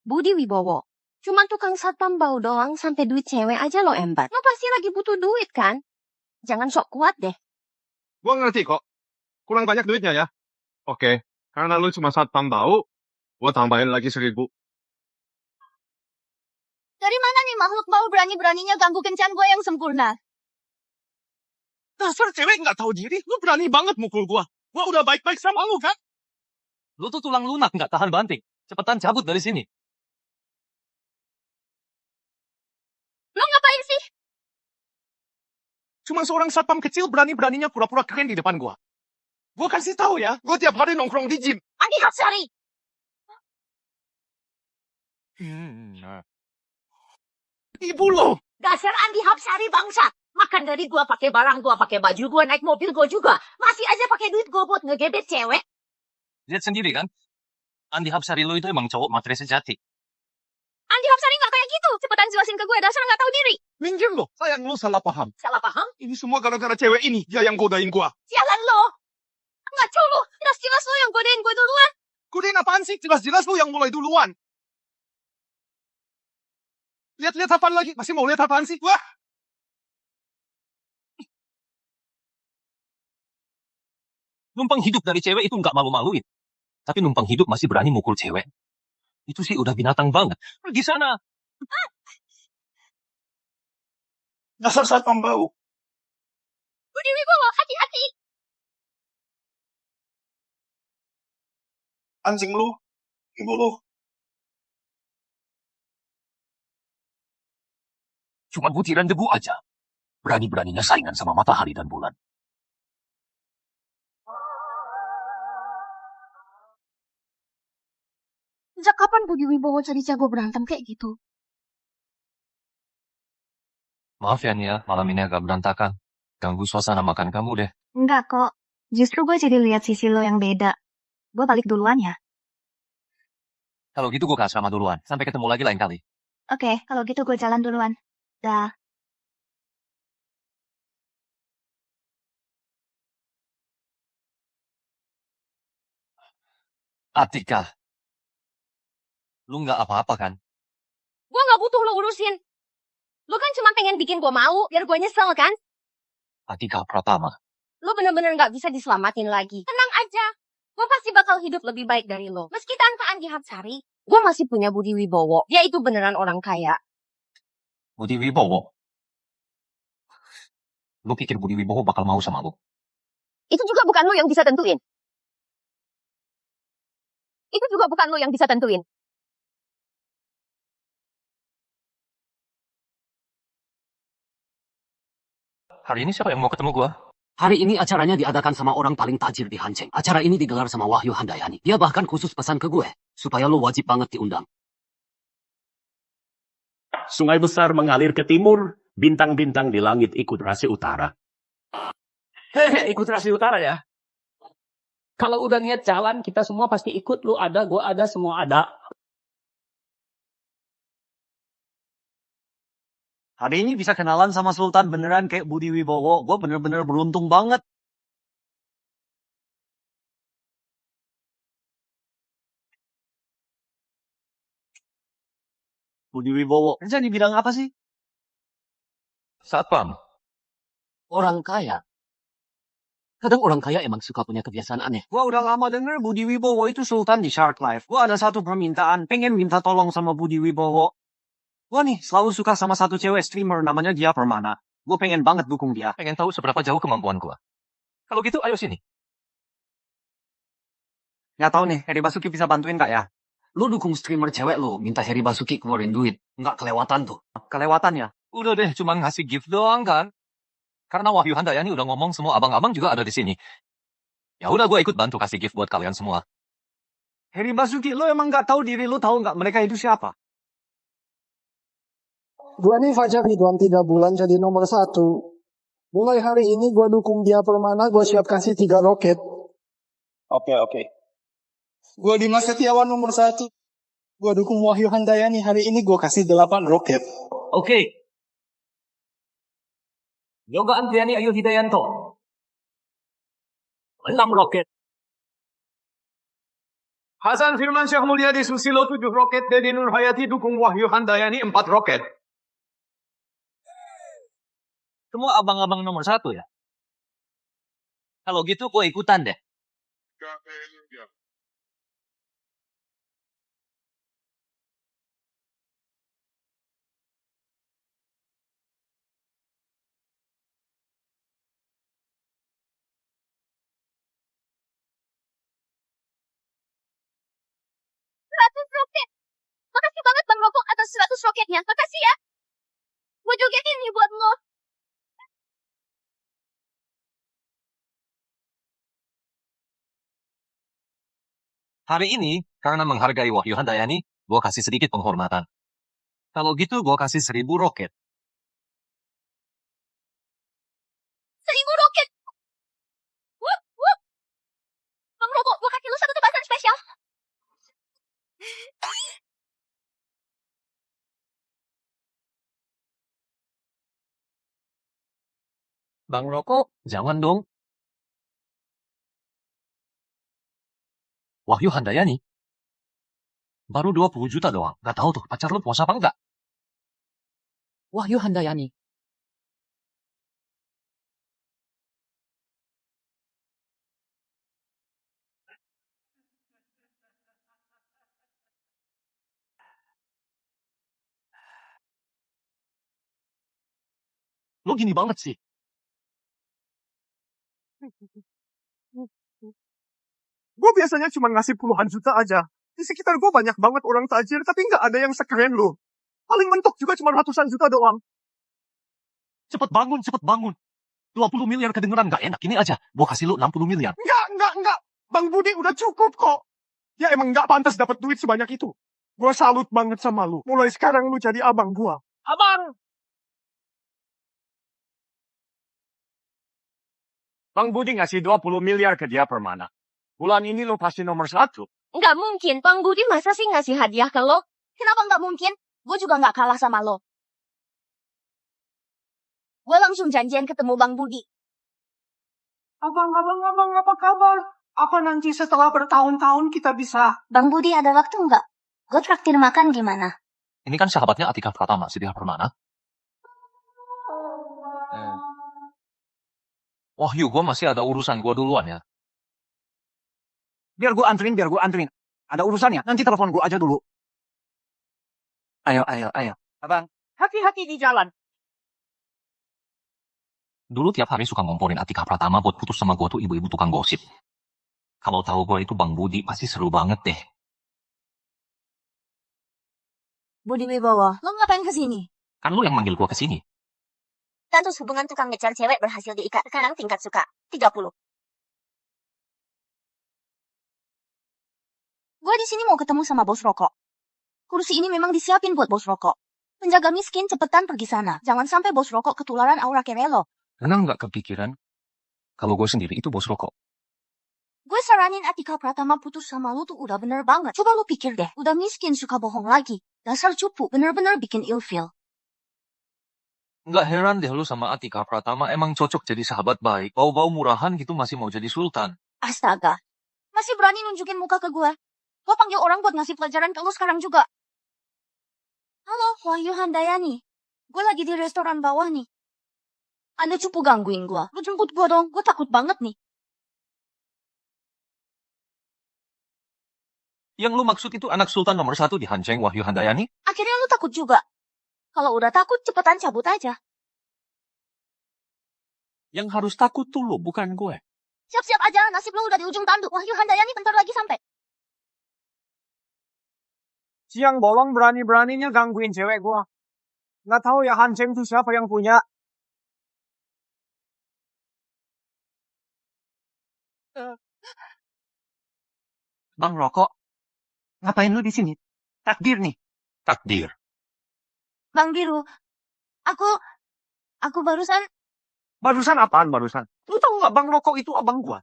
Budi Wibowo. Cuman tukang satpam bau doang sampai duit cewek aja lo embat. Lo pasti lagi butuh duit kan? Jangan sok kuat deh. Gue ngerti kok. Kurang banyak duitnya ya. Oke, karena lu cuma satpam bau, gue tambahin lagi 1000. Dari mana nih makhluk bau berani-beraninya ganggu kencan gue yang sempurna? Dasar cewek nggak tahu diri, lu berani banget mukul gue. Gue udah baik-baik sama lu kan? Lu tuh tulang lunak nggak tahan banting. Cepetan cabut dari sini. Lo ngapain sih? Cuma seorang satpam kecil berani-beraninya pura-pura keren di depan gue. Gue kasih tahu ya, gue tiap hari nongkrong di gym. Andi Hapsari. Ibu lo. Dasar Andi Hapsari bangsa. Makan dari gua pakai barang gua, pakai baju gua, naik mobil gua juga. Masih aja pakai duit gua buat ngegebet cewek. Lihat sendiri kan? Andi Hapsari lu itu emang cowok matre sejati. Andi Hapsari nggak kayak gitu. Cepetan jelasin ke gue, dasar nggak tahu diri. Minggir lo. Sayang lo salah paham. Salah paham? Ini semua gara-gara cewek ini. Dia yang godain gua. Sialan lo. Ngaco lo. Jelas-jelas lo yang godain gue duluan. Godain apaan sih? Jelas-jelas lo yang mulai duluan. Lihat-lihat apaan lagi? Masih mau lihat apaan sih? Wah! Numpang hidup dari cewek itu nggak malu-maluin. Tapi numpang hidup masih berani mukul cewek. Itu sih udah binatang banget. Pergi sana. Dasar saat pembau. Budi Wibowo, hati-hati. Anjing lu. Ibu lu. Cuma butiran debu aja. Berani-beraninya saingan sama matahari dan bulan. Sejak kapan Budi Wibowo jadi jago berantem kayak gitu? Maaf ya Nia, malam ini agak berantakan. Ganggu suasana makan kamu deh. Enggak kok. Justru gue jadi lihat sisi lo yang beda. Gue balik duluan ya. Kalau gitu gue ke asrama duluan. Sampai ketemu lagi lain kali. Oke, kalau gitu gue jalan duluan. Dah. Atika. Lu nggak apa-apa kan? Gue gak butuh lo urusin. Lo kan cuma pengen bikin gue malu, biar gue nyesel kan? Atika Pratama. Lo bener-bener gak bisa diselamatin lagi. Tenang aja. Gue pasti bakal hidup lebih baik dari lo. Meski tanpa Andi Hapsari, gue masih punya Budi Wibowo. Dia itu beneran orang kaya. Budi Wibowo. Lu pikir Budi Wibowo bakal mau sama lu? Itu juga bukan lo yang bisa tentuin. Itu juga bukan lo yang bisa tentuin. Hari ini siapa yang mau ketemu gua? Hari ini acaranya diadakan sama orang paling tajir di Hanceng. Acara ini digelar sama Wahyu Handayani. Dia bahkan khusus pesan ke gue, supaya lo wajib banget diundang. Sungai besar mengalir ke timur, bintang-bintang di langit ikut rasi utara. Hehe, ikut rasi utara ya. Kalau udah niat jalan, kita semua pasti ikut. Lu ada, gua ada, semua ada. Hari ini bisa kenalan sama Sultan beneran kayak Budi Wibowo. Gue bener-bener beruntung banget. Budi Wibowo. Kerja di bidang apa sih? Satpam. Orang kaya. Kadang orang kaya emang suka punya kebiasaan aneh. Gua udah lama denger Budi Wibowo itu Sultan di Shark Life. Gua ada satu permintaan. Pengen minta tolong sama Budi Wibowo. Gua nih selalu suka sama satu cewek streamer namanya Dia Permana. Gue pengen banget dukung dia. Pengen tahu seberapa jauh kemampuan gua. Kalau gitu, ayo sini. Nggak tahu nih, Heri Basuki bisa bantuin gak ya? Lu dukung streamer cewek lu, minta Heri Basuki keluarin duit. Nggak kelewatan tuh. Kelewatan ya? Udah deh, cuma ngasih gift doang kan. Karena Wahyu Handayani udah ngomong semua abang-abang juga ada di sini. Ya udah, gua ikut bantu kasih gift buat kalian semua. Heri Basuki, lo emang nggak tahu diri lo tahu nggak mereka itu siapa? Gua nih Fajar Ridwan 3 bulan jadi nomor 1. Mulai hari ini gua dukung Dia Permana, gua siap kasih 3 roket. Oke. Gua Dimas Setiawan nomor 1. Gua dukung Wahyu Handayani, hari ini gua kasih 8 roket. Oke. Yoga Andriani Ayu Hidayanto. 6 roket. Hasan Firman Syah Mulyadi Susilo 7 roket. Dedi Nurhayati dukung Wahyu Handayani 4 roket. Semua abang-abang nomor 1 ya? Kalau gitu, gua ikutan deh. Roket. Makasih banget Bang Rokok atas 100 roketnya. Makasih ya. Gue juga ini buat lo. Hari ini, karena menghargai Wahyu Handayani, gua kasih sedikit penghormatan. Kalau gitu, gua kasih 1000 roket. 1000 roket. Wup, wup. Bang Rokok, gue kasih lu 1 tebasan spesial. Bang Roko, jangan dong. Wahyu Handayani. Baru 20 juta doang. Gak tahu tuh pacar lu puasa apa enggak. Wahyu Handayani. Lo gini banget sih. Gue biasanya cuma ngasih puluhan juta aja. Di sekitar gue banyak banget orang tajir, tapi nggak ada yang sekeren lo. Paling mentok juga cuma ratusan juta doang. Cepet bangun, cepet bangun. 20 miliar kedengeran gak enak. Ini aja, gua kasih lu 60 miliar. Enggak. Bang Budi udah cukup kok. Ya emang nggak pantas dapat duit sebanyak itu. Gue salut banget sama lu. Mulai sekarang lu jadi abang gua. Abang! Bang Budi ngasih 20 miliar ke dia per mana. Bulan ini lu pasti nomor 1. Nggak mungkin, Bang Budi masa sih ngasih hadiah ke lo? Kenapa nggak mungkin? Gue juga nggak kalah sama lo. Gue langsung janjian ketemu Bang Budi. Abang, apa kabar? Apa nanti setelah bertahun-tahun kita bisa? Bang Budi ada waktu nggak? Gue traktir makan gimana? Ini kan sahabatnya Atika Pratama, Setia Permana. Wahyu, gue masih ada urusan gue duluan ya. Biar gue anterin. Ada urusannya. Nanti telepon gue aja dulu. Ayo. Abang, hati-hati di jalan. Dulu tiap hari suka ngomporin Atika Pratama buat putus sama gue tuh ibu-ibu tukang gosip. Kalau tahu gue itu Bang Budi, pasti seru banget deh. Budi Wibowo, lo ngapain kesini? Kan lu yang manggil gue kesini. Status hubungan tukang ngejar cewek berhasil diikat. Sekarang tingkat suka 30. Gue di sini mau ketemu sama bos rokok. Kursi ini memang disiapin buat bos rokok. Penjaga miskin cepetan pergi sana. Jangan sampai bos rokok ketularan aura kerelo. Karena nggak kepikiran kalau gue sendiri itu bos rokok. Gue saranin Atika Pratama putus sama lu tuh udah bener banget. Coba lu pikir deh, udah miskin suka bohong lagi. Dasar cupu, bener-bener bikin ilfeel. Nggak heran deh lu sama Atika Pratama emang cocok jadi sahabat baik. Bau-bau murahan gitu masih mau jadi sultan. Astaga, masih berani nunjukin muka ke gue? Lo panggil orang buat ngasih pelajaran ke lu sekarang juga. Halo, Wahyu Handayani. Gue lagi di restoran bawah nih. Anda cupu gangguin gue. Lu jemput gue dong, gue takut banget nih. Yang lu maksud itu anak sultan nomor 1 di Hanjeng, Wahyu Handayani? Akhirnya lu takut juga. Kalau udah takut, cepetan cabut aja. Yang harus takut tuh lo, bukan gue. Siap-siap aja, nasib lu udah di ujung tanduk. Wahyu Handayani bentar lagi sampai. Siang bolong berani-beraninya gangguin cewek gua. Nggak tahu ya Hanceng tuh siapa yang punya. Bang Rokok, ngapain lu di sini? Takdir nih. Takdir. Bang Biru, aku barusan... Barusan apaan barusan? Lu tahu nggak Bang Rokok itu abang gua?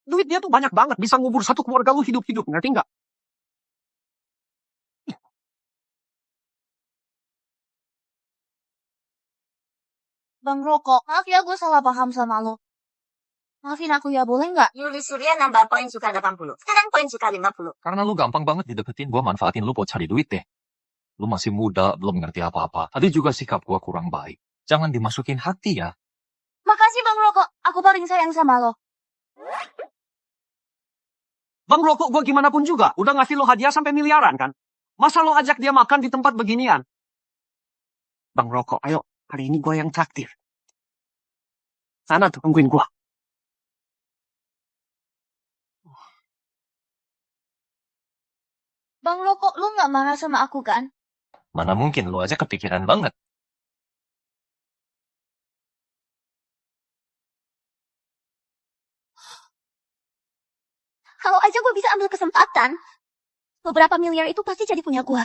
Duit dia tuh banyak banget, bisa ngubur satu keluarga lu hidup-hidup, ngerti nggak? Bang Rokok, maaf ya gue salah paham sama lo. Maafin aku ya, boleh nggak? Yuli Surya nambah poin suka 80. Sekarang poin suka 50. Karena lu gampang banget dideketin, gue manfaatin lu buat cari duit deh. Lu masih muda, belum ngerti apa-apa. Tadi juga sikap gue kurang baik. Jangan dimasukin hati ya. Makasih Bang Rokok, aku paling sayang sama lo. Bang Rokok gua gimana pun juga, udah ngasih lo hadiah sampai miliaran kan? Masa lo ajak dia makan di tempat beginian? Bang Rokok, ayo, hari ini gua yang traktir. Sana tuh, tungguin gua. Bang Rokok, lu nggak marah sama aku kan? Mana mungkin, lu aja kepikiran banget. Kalau aja gue bisa ambil kesempatan, beberapa miliar itu pasti jadi punya gue.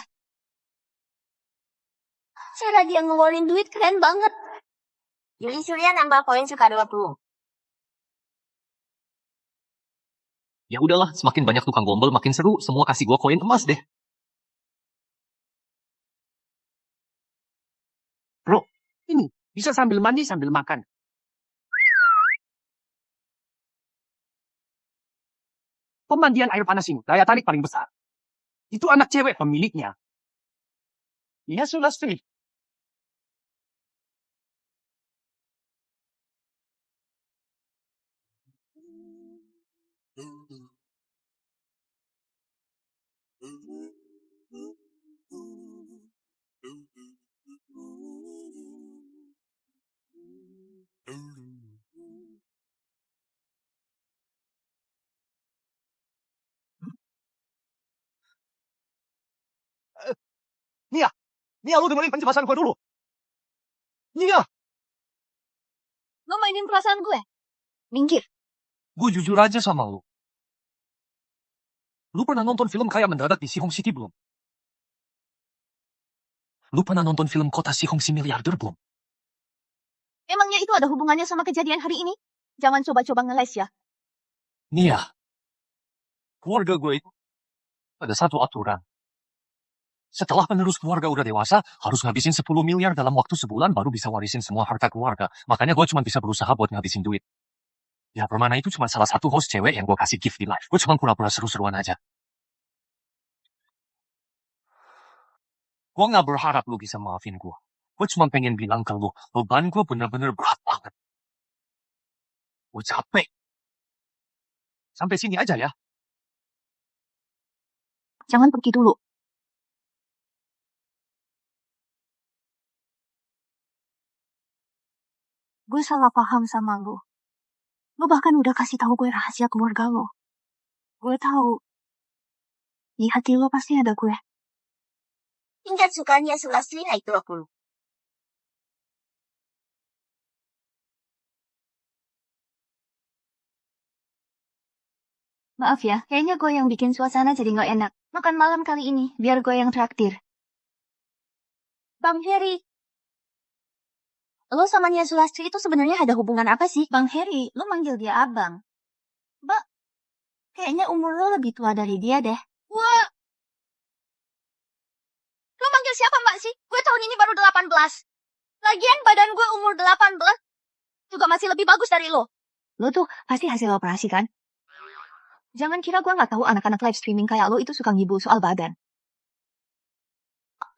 Cara dia ngeluarin duit keren banget. Yuli Surya nambah poin suka 20. Ya udahlah, semakin banyak tukang gombel, makin seru. Semua kasih gua koin emas deh. Bro, Ini, bisa sambil mandi, sambil makan. Pemandian air panas ini, daya tarik paling besar. Itu anak cewek pemiliknya. Iya, Sulastri. Nia, lu dengerin penjelasan gue dulu. Nia, Lo mainin perasaan gue. Minggir. Gue jujur aja sama lu. Lu pernah nonton film kayak mendadak di Sihong City belum? Lu pernah nonton film Kota Sihong si miliarder belum? Emangnya itu ada hubungannya sama kejadian hari ini? Jangan coba-coba ngeles ya. Nia, keluarga gue itu ada satu aturan. Setelah penerus keluarga udah dewasa, harus ngabisin 10 miliar dalam waktu sebulan baru bisa warisin semua harta keluarga. Makanya gue cuma bisa berusaha buat ngabisin duit. Ya, Permana itu cuma salah satu host cewek yang gue kasih gift di live. Gue cuma pura-pura seru-seruan aja. Gue gak berharap lu bisa maafin gue. Gue cuma pengen bilang ke lu, beban gue bener-bener berat banget. Gue capek. Sampai sini aja ya. Jangan pergi dulu. Gue salah paham sama lo. Lo bahkan udah kasih tahu gue rahasia keluarga lo. Gue tahu. Di hati lo pasti ada gue. Tingkat sukanya Sulastri naik 20. Maaf ya, kayaknya gue yang bikin suasana jadi gak enak. Makan malam kali ini, biar gue yang traktir. Bang Heri. Lo sama Nia Sulastri itu sebenarnya ada hubungan apa sih? Bang Heri, lo manggil dia abang. Mbak, kayaknya umur lo lebih tua dari dia deh. Wah. Lo manggil siapa mbak sih? Gue tahun ini baru 18. Lagian badan gue umur 18 juga masih lebih bagus dari lo. Lo tuh pasti hasil operasi kan? Jangan kira gue gak tahu anak-anak live streaming kayak lo itu suka ngibul soal badan.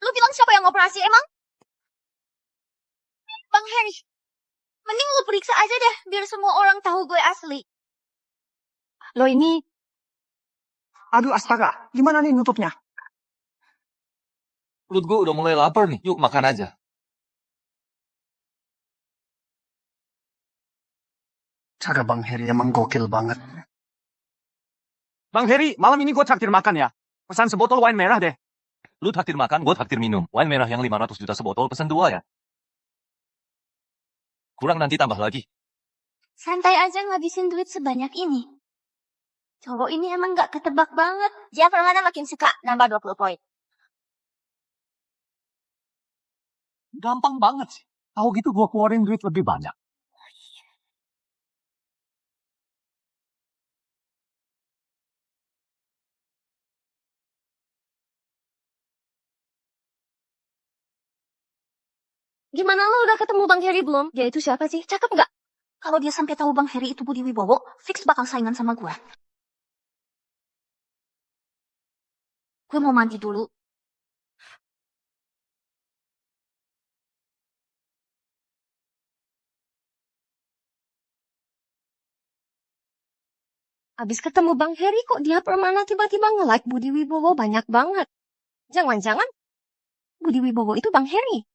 Lo bilang siapa yang operasi emang? Bang Harry, mending lo periksa aja deh biar semua orang tahu gue asli. Lo ini... aduh astaga, gimana nih nutupnya? Perut gue udah mulai lapar nih, yuk makan aja. Cara Bang Heri emang gokil banget. Bang Heri, malam ini gue traktir makan ya. Pesan sebotol wine merah deh. Lu traktir makan, gue traktir minum. Wine merah yang 500 juta sebotol, pesan 2 ya. Kurang nanti tambah lagi. Santai aja ngabisin duit sebanyak ini. Cowok ini emang gak ketebak banget. Dia Permana makin suka nambah 20 poin. Gampang banget sih. Tahu gitu gue keluarin duit lebih banyak. Gimana lo udah ketemu Bang Heri belum? Dia itu siapa sih? Cakep gak? Kalau dia sampai tahu Bang Heri itu Budi Wibowo, fix bakal saingan sama gue. Gue mau mandi dulu. Abis ketemu Bang Heri kok dia Permana tiba-tiba nge-like Budi Wibowo banyak banget. Jangan-jangan Budi Wibowo itu Bang Heri.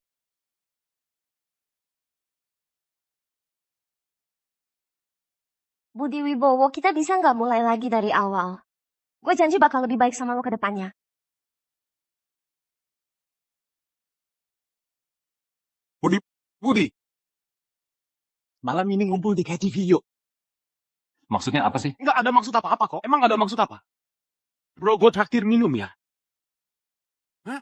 Budi Wibowo, kita bisa nggak mulai lagi dari awal? Gue janji bakal lebih baik sama lo ke depannya. Budi. Malam ini ngumpul di KTV yuk. Maksudnya apa sih? Nggak ada maksud apa-apa kok. Emang nggak ada maksud apa? Bro, gue traktir minum ya. Hah?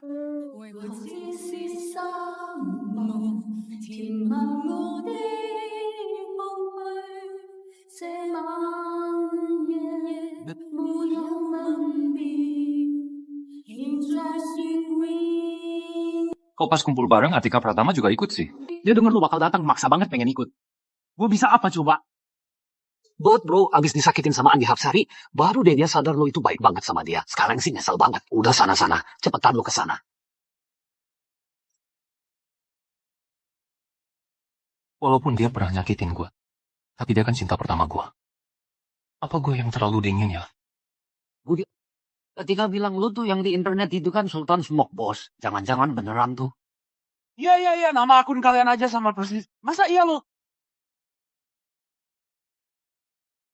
Kok pas kumpul bareng Atika Pratama juga ikut sih? dia denger lu bakal datang, maksa banget pengen ikut. Gue bisa apa coba? But bro, abis disakitin sama Andi Hapsari, baru deh dia sadar lu itu baik banget sama dia. Sekarang sih nyesel banget. Udah sana-sana, cepetan lu ke sana. Walaupun dia pernah nyakitin gue, tapi dia kan cinta pertama gue. Apa gue yang terlalu dingin ya? Ketika bilang lu tuh yang di internet itu kan Sultan Smoke Boss. Jangan-jangan beneran tuh. Iya, nama akun kalian aja sama persis. Masa iya lo?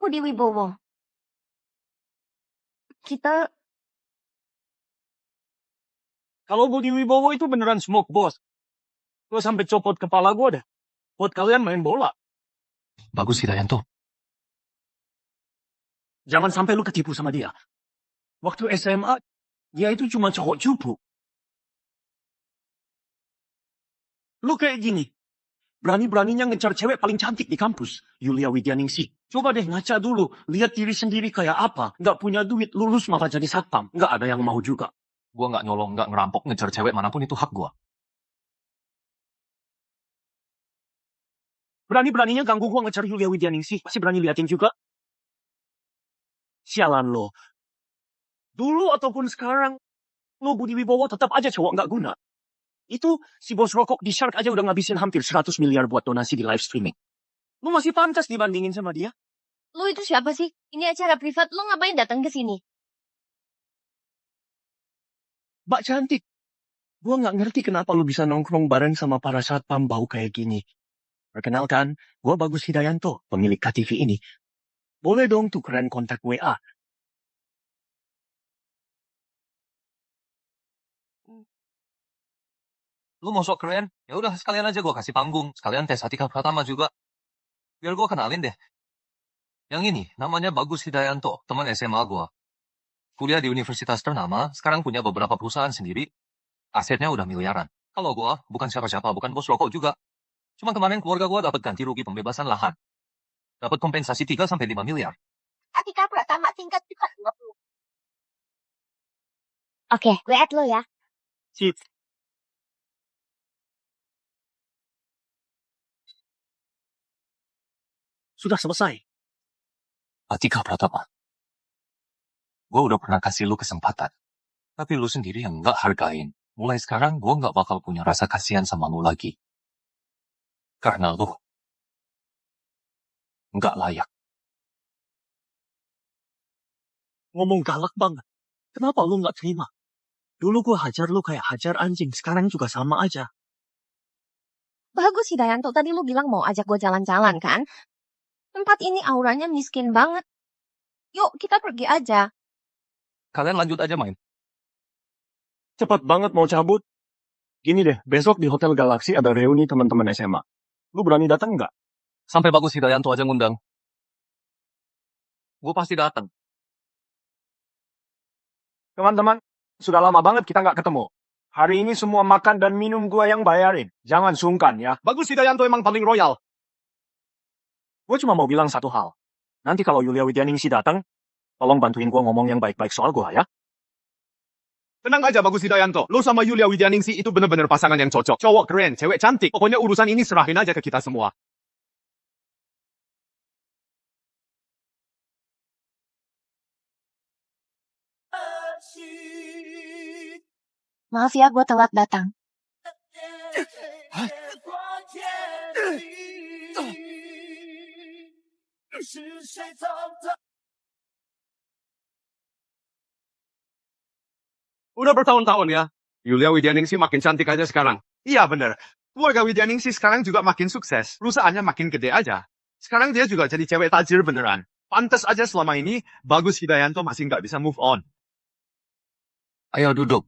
Budi Wibowo. Kita Kalau Budi Wibowo itu beneran smoke, bos. Gue sampai copot kepala gue dah. Buat kalian main bola. Bagus Hidayanto. Jangan sampai lu ketipu sama dia. Waktu SMA, dia itu cuma cowok cupu. Lu kayak gini. Berani-beraninya ngejar cewek paling cantik di kampus. Yulia Widyaningsih. Coba deh ngaca dulu. Lihat diri sendiri kayak apa. Nggak punya duit, lulus malah jadi satpam. Nggak ada yang mau juga. Gue nggak nyolong, nggak ngerampok, ngejar cewek manapun itu hak gue. Berani-beraninya ganggu gua ngejar Yulia Widyaningsih. Masih berani liatin juga. Sialan lo. Dulu ataupun sekarang, lo Budi Wibowo tetap aja cowok nggak guna. Itu si bos rokok di Shark aja udah ngabisin hampir 100 miliar buat donasi di live streaming. Lo masih pantas dibandingin sama dia? Lu itu siapa sih? Ini acara privat, lu ngapain datang ke sini? Mbak cantik. Gua nggak ngerti kenapa lu bisa nongkrong bareng sama para satpam bau kayak gini. Perkenalkan, gua Bagus Hidayanto, pemilik KTV ini. Boleh dong tukeran kontak WA. Lu mau sok keren? Ya udah sekalian aja gue kasih panggung. Sekalian tes Atika Pratama juga. Biar gue kenalin deh. Yang ini namanya Bagus Hidayanto, teman SMA gue. Kuliah di universitas ternama, sekarang punya beberapa perusahaan sendiri. Asetnya udah miliaran. Kalau gue bukan siapa-siapa, bukan bos rokok juga. Cuma kemarin keluarga gue dapat ganti rugi pembebasan lahan. Dapat kompensasi 3-5 miliar. Atika Pratama tingkat 20. Oke, gue add lo ya. Sip. Sudah selesai. Atika Pratama. Gue udah pernah kasih lu kesempatan. Tapi lu sendiri yang nggak hargain. Mulai sekarang gue nggak bakal punya rasa kasihan sama lu lagi. Karena lu nggak layak. Ngomong galak banget. Kenapa lu nggak terima? Dulu gua hajar lu kayak hajar anjing. Sekarang juga sama aja. Bagus Hidayanto, tadi lu bilang mau ajak gue jalan-jalan kan? Tempat ini auranya miskin banget. Yuk, kita pergi aja. Kalian lanjut aja main. Cepat banget mau cabut. Gini deh, besok di Hotel Galaxy ada reuni teman-teman SMA. Lu berani datang nggak? Sampai Bagus Hidayanto aja ngundang. Gue pasti datang. Teman-teman, sudah lama banget kita nggak ketemu. Hari ini semua makan dan minum gua yang bayarin. Jangan sungkan ya. Bagus Hidayanto emang paling royal. Gue cuma mau bilang satu hal. Nanti kalau Yulia Widyaningsih datang, tolong bantuin gua ngomong yang baik-baik soal gua ya. Tenang aja Bagus Hidayanto. Lo sama Yulia Widyaningsih itu bener-bener pasangan yang cocok. Cowok keren, cewek cantik. Pokoknya urusan ini serahin aja ke kita semua. Maaf ya, gue telat datang. Udah bertahun-tahun ya. Yulia Widyaningsih makin cantik aja sekarang. Iya bener. Keluarga Widyaningsih sekarang juga makin sukses. Perusahaannya makin gede aja. Sekarang dia juga jadi cewek tajir beneran. Pantes aja selama ini Bagus Hidayanto masih nggak bisa move on. Ayo duduk.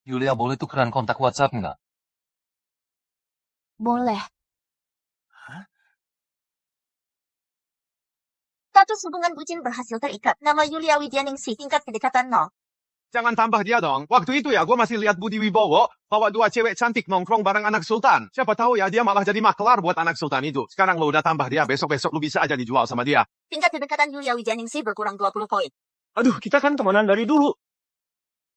Yulia, boleh tukeran kontak WhatsApp nggak? Boleh. Status hubungan bucin berhasil terikat. Nama Yulia Widyaningsih tingkat kedekatan 0. Jangan tambah dia dong. Waktu itu ya, gue masih lihat Budi Wibowo bawa 2 cewek cantik nongkrong bareng anak sultan. Siapa tahu ya, dia malah jadi maklar buat anak sultan itu. Sekarang lo udah tambah dia, besok-besok lo bisa aja dijual sama dia. Tingkat kedekatan Yulia Widianingsih berkurang 20 poin. Aduh, kita kan temenan dari dulu.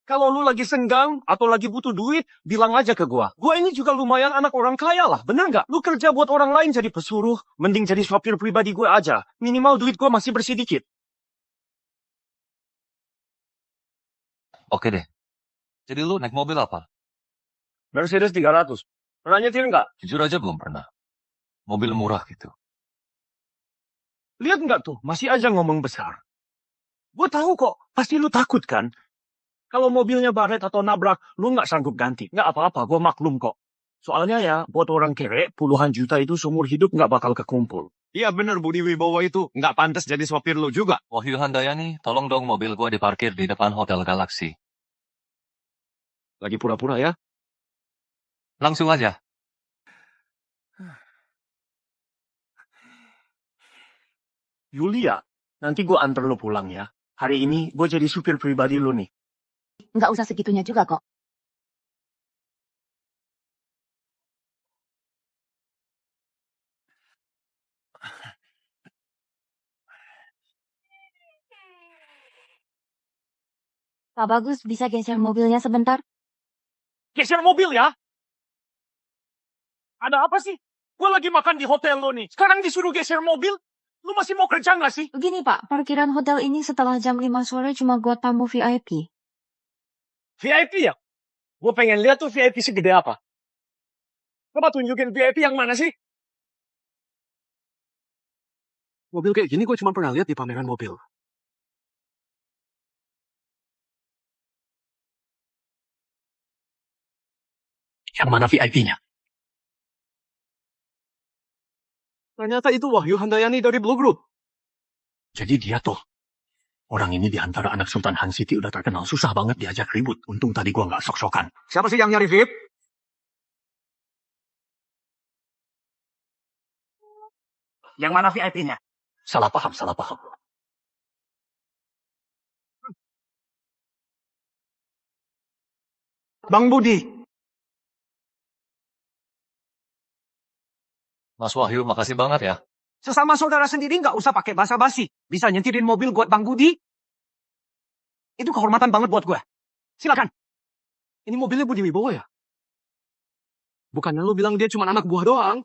Kalau lu lagi senggang atau lagi butuh duit, bilang aja ke gua. Gua ini juga lumayan anak orang kaya lah, bener nggak? Lu kerja buat orang lain jadi pesuruh, mending jadi sopir pribadi gue aja. Minimal duit gua masih bersedikit. Oke deh. Jadi lu naik mobil apa? Mercedes 300. Pernah nyetir nggak? Jujur aja belum pernah. Mobil murah gitu. Lihat nggak tuh, masih aja ngomong besar. Gue tahu kok, pasti lu takut kan? Kalau mobilnya baret atau nabrak, lu nggak sanggup ganti. Nggak apa-apa, gue maklum kok. Soalnya ya, buat orang kere, puluhan juta itu seumur hidup nggak bakal kekumpul. Iya bener, Budi Wibowo itu nggak pantas jadi sopir lo juga. Wahyu Handayani, tolong dong mobil gua diparkir di depan Hotel Galaxy. Lagi pura-pura ya? Langsung aja. Yulia, nanti gue antar lo pulang ya. Hari ini gue jadi supir pribadi lo nih. Nggak usah segitunya juga kok. Pak Bagus, bisa geser mobilnya sebentar? Geser mobil ya? Ada apa sih? Gue lagi makan di hotel lo nih. Sekarang disuruh geser mobil? Lu masih mau kerja nggak sih? Begini Pak, parkiran hotel ini setelah jam 5 sore cuma buat tamu VIP. VIP ya? Gue pengen lihat tuh VIP segede apa. Coba tunjukin VIP yang mana sih? Mobil kayak gini gue cuma pernah lihat di pameran mobil. Yang mana VIP-nya? Ternyata itu Wahyu Handayani dari Blue Group. Jadi dia tuh. Orang ini di antara anak Sultan Han City udah terkenal susah banget diajak ribut. Untung tadi gua nggak sok-sokan. Siapa sih yang nyari VIP? Yang mana VIP-nya? Salah paham, salah paham. Bang Budi. Mas Wahyu, makasih banget ya. Sesama saudara sendiri nggak usah pakai basa-basi. Bisa nyetirin mobil buat Bang Budi. Itu kehormatan banget buat gue. Silakan. Ini mobilnya Budi Wibowo ya? Bukannya lu bilang dia cuma anak buah doang.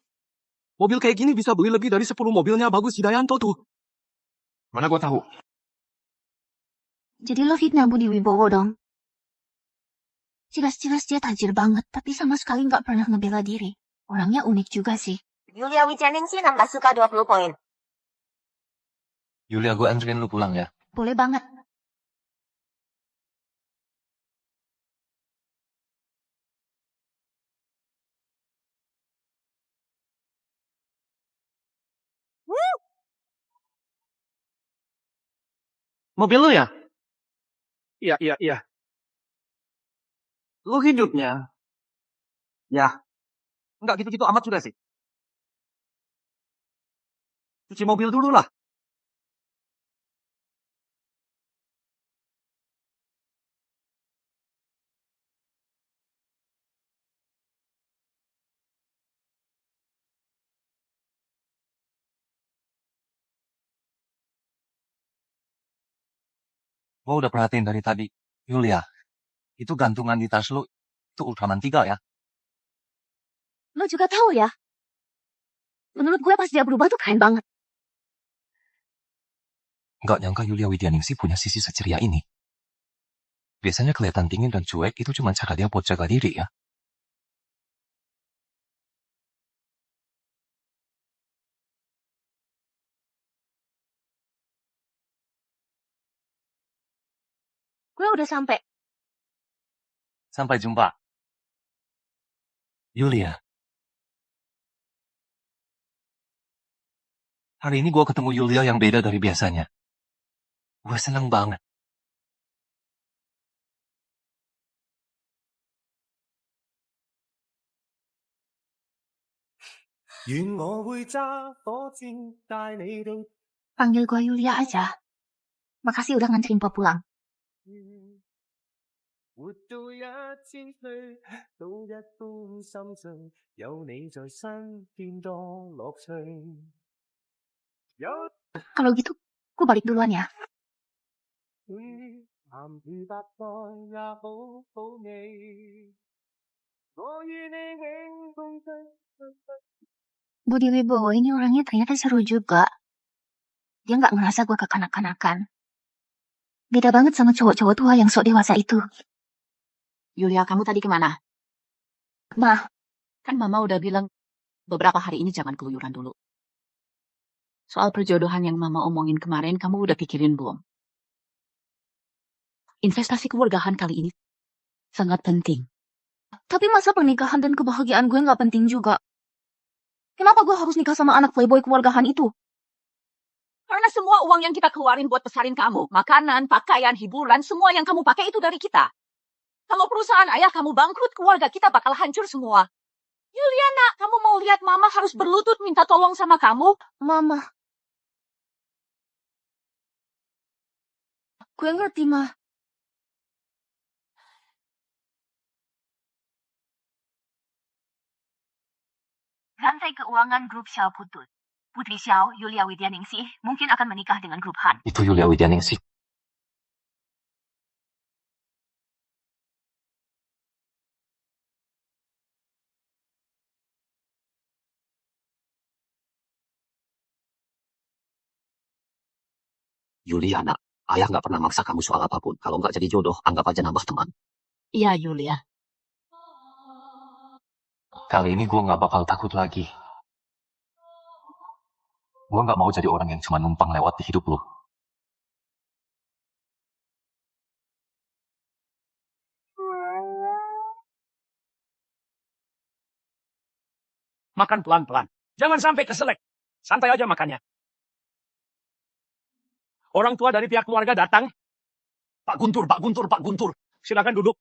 Mobil kayak gini bisa beli lebih dari 10 mobilnya Bagus Hidayanto tuh. Mana gue tahu. Jadi lo fitnah Budi Wibowo dong? Jelas-jelas dia tajir banget, tapi sama sekali nggak pernah ngebela diri. Orangnya unik juga sih. Yulia Widianingsih nambah suka 20 poin. Yulia, gue anterin lu pulang ya. Boleh banget. Mobil lu ya? Iya. Lu hidupnya? Ya. Enggak gitu-gitu amat sudah sih. Cuci mobil dulu lah. Gue udah perhatiin dari tadi. Yulia, itu gantungan di tas lu, itu Ultraman 3 ya? Lo juga tahu ya? Menurut gue pas dia berubah tuh keren banget. Nggak nyangka Yulia Widianingsih punya sisi seceria ini. Biasanya kelihatan dingin dan cuek itu cuma cara dia buat jaga diri ya. Gue udah sampai. Sampai jumpa. Yulia. Hari ini gue ketemu Yulia yang beda dari biasanya. Gue seneng banget. Panggil gue Yulia aja. Makasih udah nganterin gue pulang. 活到一千歲，都一般心醉，有你在身邊多樂趣。有 Kalau gitu, gue balik duluan ya. 你鹹魚白菜也好好味，我與你輕共醉。 Budi Wibowo ini orangnya ternyata seru juga. Dia nggak ngerasa gue kekanak-kanakan. Beda banget sama cowok-cowok tua yang sok dewasa itu. Yulia, kamu tadi kemana? Ma, Kan Mama udah bilang beberapa hari ini jangan keluyuran dulu. Soal perjodohan yang Mama omongin kemarin, kamu udah pikirin belum? Investasi keluargaan kali ini sangat penting. tapi masa pernikahan dan kebahagiaan gue nggak penting juga? Kenapa gue harus nikah sama anak playboy keluargaan itu? Karena semua uang yang kita keluarin buat besarin kamu, makanan, pakaian, hiburan, semua yang kamu pakai itu dari kita. Kalau perusahaan ayah kamu bangkrut, keluarga kita bakal hancur semua. Yuliana, kamu mau lihat Mama harus berlutut minta tolong sama kamu? Mama. Gue ngerti, Ma. Rantai keuangan grup Xiao putus. Putri Xiao, Yulia Widyaningsih, mungkin akan menikah dengan grup Han. Itu Yulia Widyaningsih. Yuliana, ayah nggak pernah maksa kamu soal apapun. Kalau nggak jadi jodoh, anggap aja nambah teman. Iya, Yulia. Kali ini gue nggak bakal takut lagi. Gue nggak mau jadi orang yang cuma numpang lewat di hidup lo. Makan pelan-pelan. Jangan sampai keselek. Santai aja makannya. Orang tua dari pihak keluarga datang. Pak Guntur, Pak Guntur, Pak Guntur. Silakan duduk.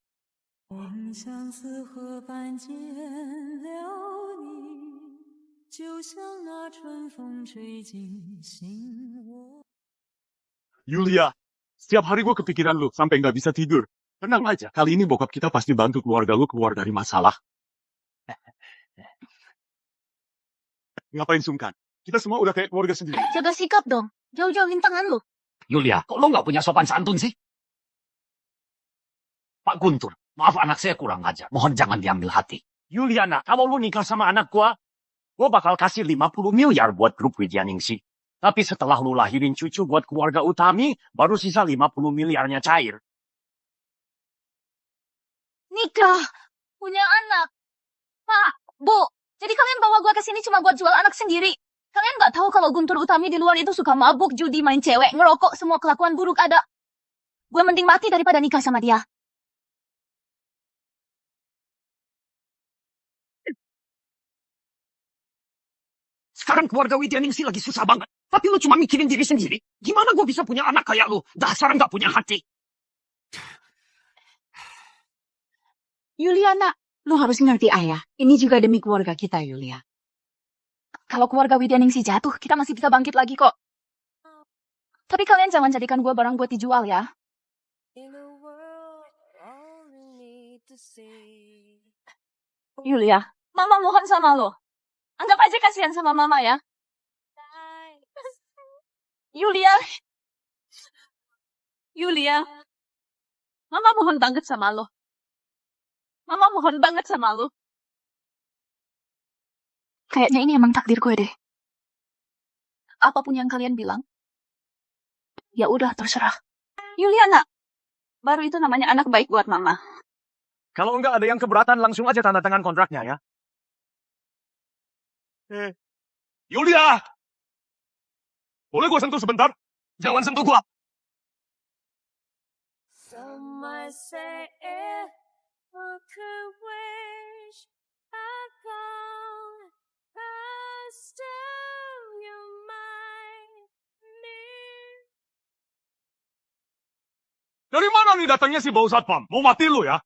Yulia, setiap hari gue kepikiran lu sampai nggak bisa tidur. Tenang aja, kali ini bokap kita pasti bantu keluarga lu keluar dari masalah. Ngapain sungkan? Kita semua udah kayak keluarga sendiri. Jaga sikap dong. Jauh-jauhin tangan lo. Yulia, kok lo nggak punya sopan santun sih? Pak Guntur, maaf anak saya kurang ajar. Mohon jangan diambil hati. Yuliana, kalau lu nikah sama anak gua bakal kasih 50 miliar buat grup Widyaningsih. Tapi setelah lu lahirin cucu buat keluarga Utami, baru sisa 50 miliarnya cair. Nikah. Punya anak. Pak, Bu. Jadi kalian bawa gue ke sini cuma buat jual anak sendiri. Kalian nggak tahu kalau Guntur Utami di luar itu suka mabuk, judi, main cewek, ngerokok, semua kelakuan buruk ada. Gue mending mati daripada nikah sama dia. Sekarang keluarga Widyaningsih lagi susah banget. Tapi lu cuma mikirin diri sendiri. Gimana gue bisa punya anak kayak lu? Dasar nggak punya hati. Yuliana, lu harus ngerti ayah. Ini juga demi keluarga kita, Yulia. Kalau keluarga Widyaningsih jatuh, kita masih bisa bangkit lagi kok. Tapi kalian jangan jadikan gue barang buat dijual ya. Yulia, Mama mohon sama lo. Anggap aja kasihan sama Mama ya. Yulia. Yulia. Mama mohon banget sama lo. Mama mohon banget sama lo. Kayaknya ini emang takdir gue deh. Apapun yang kalian bilang, ya udah terserah. Yuliana, baru itu namanya anak baik buat Mama. Kalau nggak ada yang keberatan, langsung aja tanda tangan kontraknya ya. Yulia! Boleh gue sentuh sebentar? Jangan sentuh gue. Dari mana nih datangnya si bau satpam? Mau mati lu ya?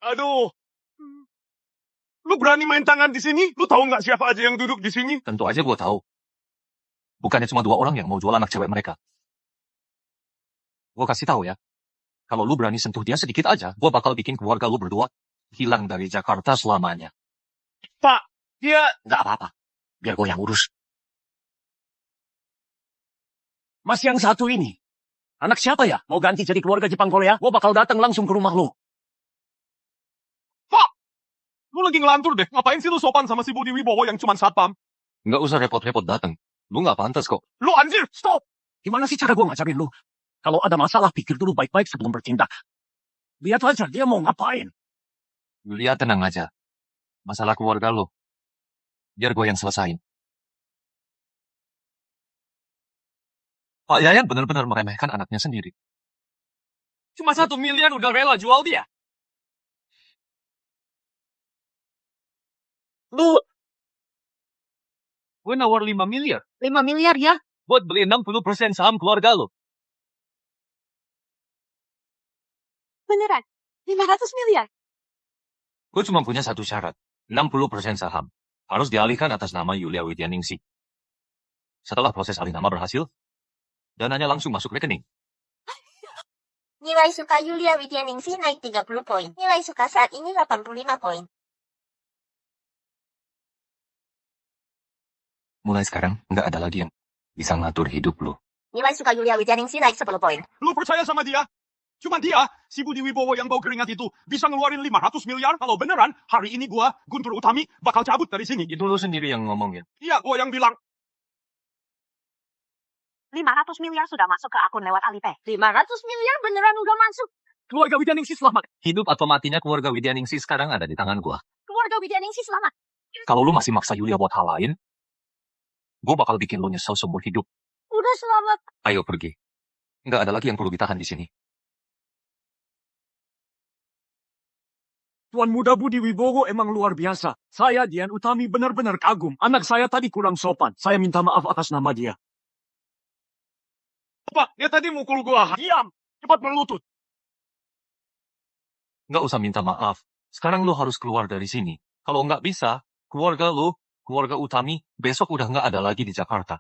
Aduh, Lu berani main tangan di sini? Lu tahu nggak siapa aja yang duduk di sini? Tentu aja gue tahu. Bukannya cuma 2 orang yang mau jual anak cewek mereka. Gue kasih tahu ya. Kalau lu berani sentuh dia sedikit aja, gue bakal bikin keluarga lu berdua hilang dari Jakarta selamanya. Pak, dia... Nggak apa-apa. Biar gue yang urus. Mas yang satu ini. Anak siapa ya? Mau ganti jadi keluarga Jepang Korea? Gue bakal datang langsung ke rumah lu. Lu lagi ngelantur deh. Ngapain sih lu sopan sama si Budi Wibowo yang cuma satpam? Nggak usah repot-repot datang. Lu nggak pantas kok. Lu anjir, stop! Gimana sih cara gue ngajarin lu? Kalau ada masalah, pikir dulu baik-baik sebelum bertindak. Lihat aja dia mau ngapain. Yulia tenang aja. Masalah keluarga lu. Biar gue yang selesain. Pak Yayan benar-benar meremehkan anaknya sendiri. Cuma 1 miliar udah rela jual dia. Lu Gue nawar 5 miliar. 5 miliar ya? Buat beli 60% saham keluarga lu. Beneran? 500 miliar? Gue cuma punya satu syarat. 60% saham. Harus dialihkan atas nama Yulia Widyaningsih. Setelah proses alih nama berhasil, dananya langsung masuk rekening. Nilai suka Yulia Widyaningsih naik 30 poin. Nilai suka saat ini 85 poin. Mulai sekarang, nggak ada lagi yang bisa ngatur hidup lu. Nilai suka Yulia Widyaningsih naik 10 poin. Lu percaya sama dia? Cuma dia, si Budi Wibowo yang bau keringat itu, bisa ngeluarin 500 miliar. Kalau beneran, hari ini gua, Guntur Utami, bakal cabut dari sini. Itu lu sendiri yang ngomongin. Iya, gua yang bilang. 500 miliar sudah masuk ke akun lewat Alipay. 500 miliar beneran udah masuk. keluarga Widyaningsih selamat. Hidup atau matinya keluarga Widyaningsih sekarang ada di tangan gua. Keluarga Widyaningsih selamat. Kalau lu masih maksa Yulia buat hal lain, gua bakal bikin lu nyesel seumur hidup. Udah selamat. Ayo pergi. Nggak ada lagi yang perlu ditahan di sini. Tuan Muda Budi Wibowo emang luar biasa. Saya, Dian Utami, benar-benar kagum. Anak saya tadi kurang sopan. Saya minta maaf atas nama dia. Apa? Dia tadi mukul gua. Diam! Cepat berlutut. Nggak usah minta maaf. Sekarang lu harus keluar dari sini. Kalau nggak bisa, keluarga lu, keluarga Utami, besok udah nggak ada lagi di Jakarta.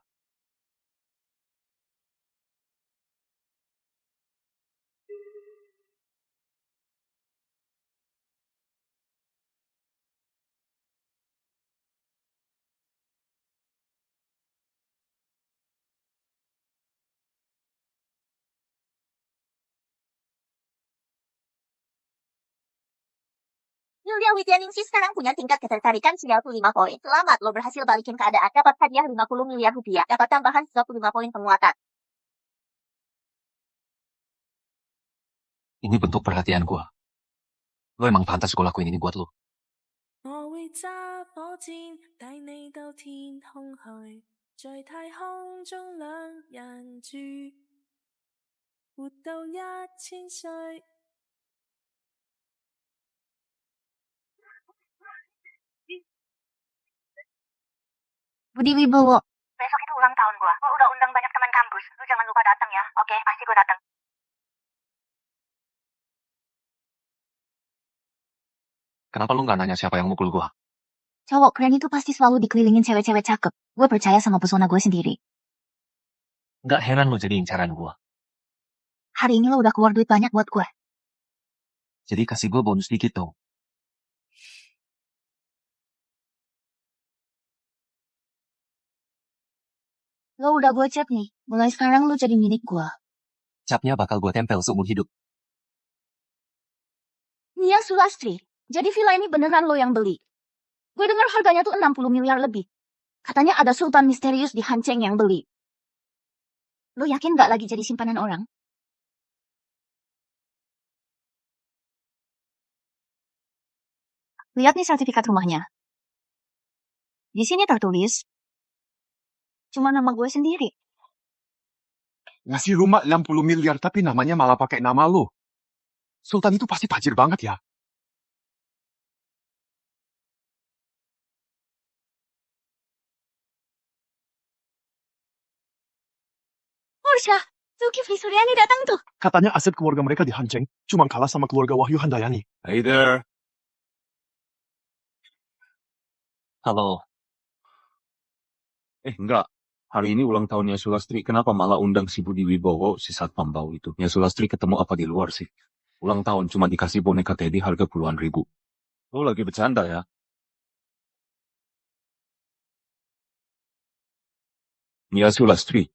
Yulia Widyaningsih sekarang punya tingkat ketertarikan 95 poin. Selamat, lo berhasil balikin keadaan. Dapat hadiah 50 miliar rupiah. Dapat tambahan 35 poin penguatan. Ini bentuk perhatian gua. Lo emang pantas gua lakuin ini buat lo. 我會揸火箭帶你到天空去，在太空中兩人住，活到1000歲。 Budi Wibowo. Besok itu ulang tahun gua. Gua udah undang banyak teman kampus. Lu jangan lupa datang ya. Oke, pasti gua datang. Kenapa lu nggak nanya siapa yang mukul gua? Cowok keren itu pasti selalu dikelilingin cewek-cewek cakep. Gue percaya sama pesona gue sendiri. Nggak heran lo jadi incaran gua. Hari ini lo udah keluar duit banyak buat gue. Jadi kasih gua bonus dikit dong. Lo udah gue cap nih. Mulai sekarang lo jadi milik gue. Capnya bakal gua tempel seumur hidup. Nia Sulastri. Jadi villa ini beneran lo yang beli. Gue dengar harganya tuh 60 miliar lebih. Katanya ada sultan misterius di Hanceng yang beli. Lo yakin gak lagi jadi simpanan orang? Lihat nih sertifikat rumahnya. Di sini tertulis, cuma nama gue sendiri. Ngasih rumah 60 miliar tapi namanya malah pakai nama lu. Sultan itu pasti tajir banget ya. Porsha, Zulkifli Suryani datang tuh. Katanya aset keluarga mereka dihanceng, cuma kalah sama keluarga Wahyu Handayani. Hey there. Halo. Enggak. Hari ini ulang tahunnya Sulastri. Kenapa malah undang si Budi Wibowo, si satpam bau itu? Ya Sulastri ketemu apa di luar sih? Ulang tahun cuma dikasih boneka teddy harga puluhan ribu. Lo lagi bercanda ya? Ya Sulastri.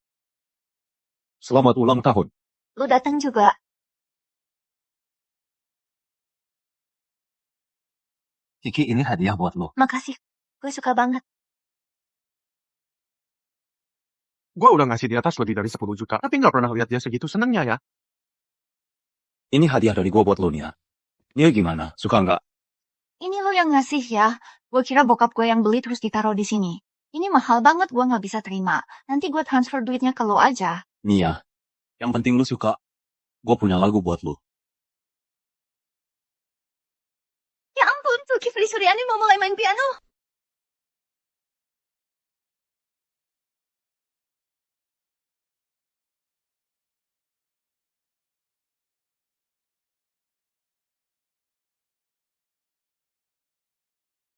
Selamat ulang tahun. Lu datang juga. Kiki, ini hadiah buat lo. Makasih. Gue suka banget. Gue udah ngasih di atas lebih dari 10 juta, tapi nggak pernah lihat dia segitu senengnya ya. Ini hadiah dari gua buat lo Nia. Nia gimana? Suka nggak? Ini lo yang ngasih ya. Gue kira bokap gue yang beli terus ditaruh di sini. Ini mahal banget, gue nggak bisa terima. Nanti gue transfer duitnya ke lo aja. Nia. Yang penting lo suka. Gua punya lagu buat lo. Ya ampun, Zulkifli Suryani mau mulai main piano.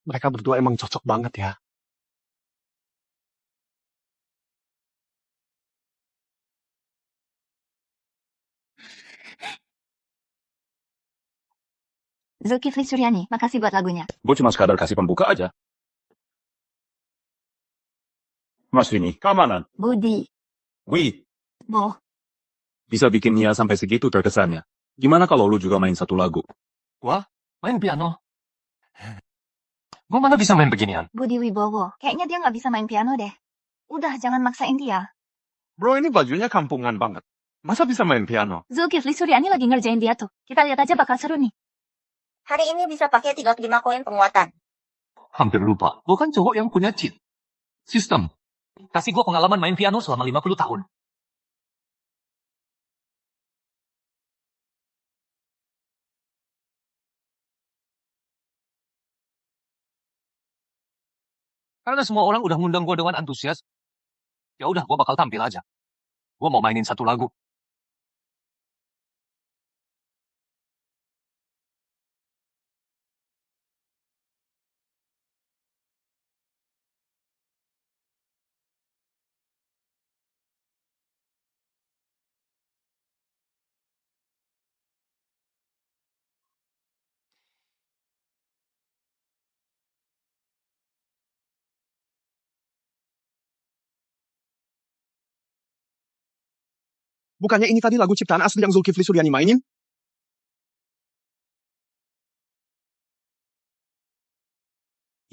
Mereka berdua emang cocok banget ya. Zulkifli Suryani, makasih buat lagunya. Gue cuma sekadar kasih pembuka aja. Mas Rini, keamanan. Budi. Wih, Boh. bisa bikin Nia sampai segitu terkesannya. Gimana kalau lu juga main satu lagu? Wah, main piano. Gue mana bisa main beginian? Budi Wibowo. Kayaknya dia nggak bisa main piano deh. Udah, jangan maksain dia. Bro, ini bajunya kampungan banget. Masa bisa main piano? Zulkifli Suryani lagi ngerjain dia tuh. Kita lihat aja bakal seru nih. Hari ini bisa pakai 35 koin penguatan. Hampir lupa. Gue kan cowok yang punya cheat. Sistem. Kasih gue pengalaman main piano selama 50 tahun. Karena semua orang udah ngundang gue dengan antusias, ya udah gue bakal tampil aja. Gue mau mainin satu lagu. Bukannya ini tadi lagu ciptaan asli yang Zulkifli Suryani mainin?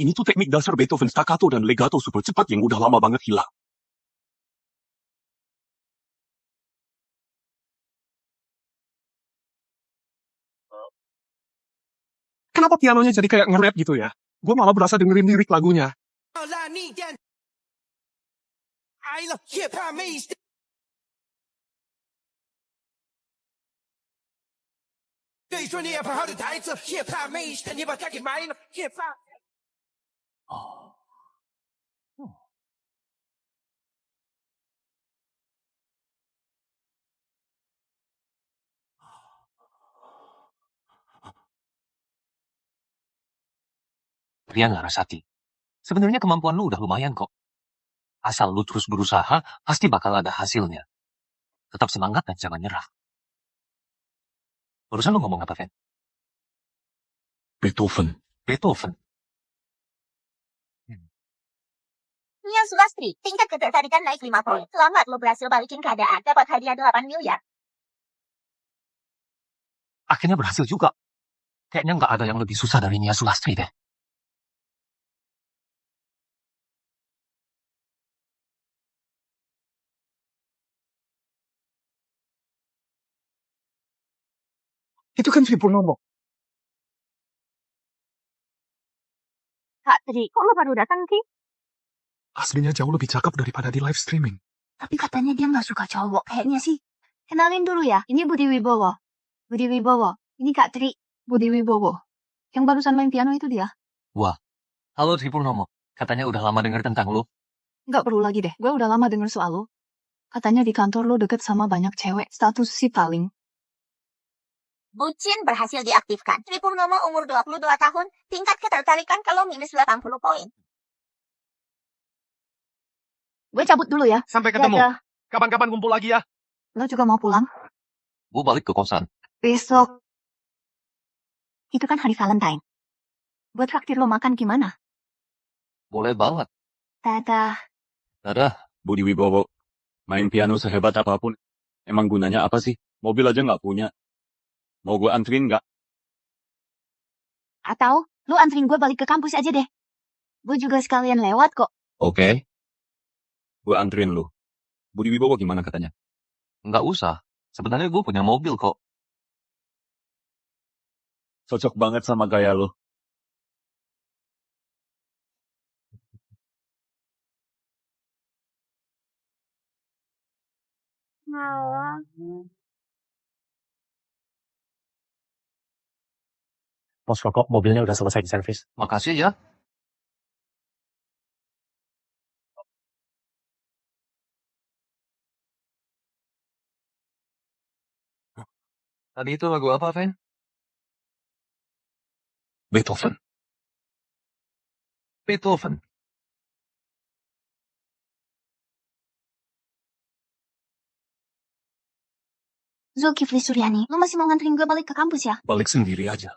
Ini tuh teknik dasar Beethoven staccato dan legato super cepat yang udah lama banget hilang. Kenapa pianonya jadi kayak nge-rap gitu ya? Gue malah berasa dengerin lirik lagunya. Ria Larasati. Sebenarnya kemampuan lu udah lumayan kok. Asal lu terus berusaha, pasti bakal ada hasilnya. Tetap semangat dan jangan nyerah. Barusan lu ngomong apa, Fen? Beethoven. Beethoven. Nia Sulastri, tingkat ketertarikan naik 5 poin. Selamat lo berhasil balikin keadaan. Dapat hadiah 8 miliar. Akhirnya berhasil juga. Kayaknya nggak ada yang lebih susah dari Nia Sulastri deh. Itu kan Sri Purnomo. Kak Tri, kok lo baru datang sih? Aslinya jauh lebih cakep daripada di live streaming. Tapi katanya dia nggak suka cowok. Kayaknya sih. Kenalin dulu ya. Ini Budi Wibowo. Budi Wibowo. Ini Kak Tri. Budi Wibowo. Yang barusan main piano itu dia. Wah. Halo Tri Purnomo. Katanya udah lama denger tentang lu. Nggak perlu lagi deh. Gue udah lama denger soal lo. Katanya di kantor lo deket sama banyak cewek. Status si paling. Bucin berhasil diaktifkan. Tri Purnomo umur 22 tahun, tingkat ketertarikan kalau minus 80 poin. Gue cabut dulu ya. Sampai ketemu. Dadah. Kapan-kapan kumpul lagi ya. Lo juga mau pulang? Gue balik ke kosan. Besok. Itu kan hari Valentine. Buat traktir lo makan gimana? Boleh banget. Dadah. Dadah. Budi Wibowo, main piano sehebat apapun, emang gunanya apa sih? Mobil aja nggak punya. Mau gue anterin nggak? Atau, lu anterin gue balik ke kampus aja deh. Gue juga sekalian lewat kok. Oke. Gue anterin lu. Budi Wibowo gimana katanya? Nggak usah. Sebenarnya gue punya mobil kok. Cocok banget sama gaya lu. Bos kok mobilnya udah selesai diservis. Makasih ya. Tadi itu lagu apa, Fen? Beethoven. Beethoven. Zulkifli Suryani, lu masih mau nganterin gue balik ke kampus ya? Balik sendiri aja.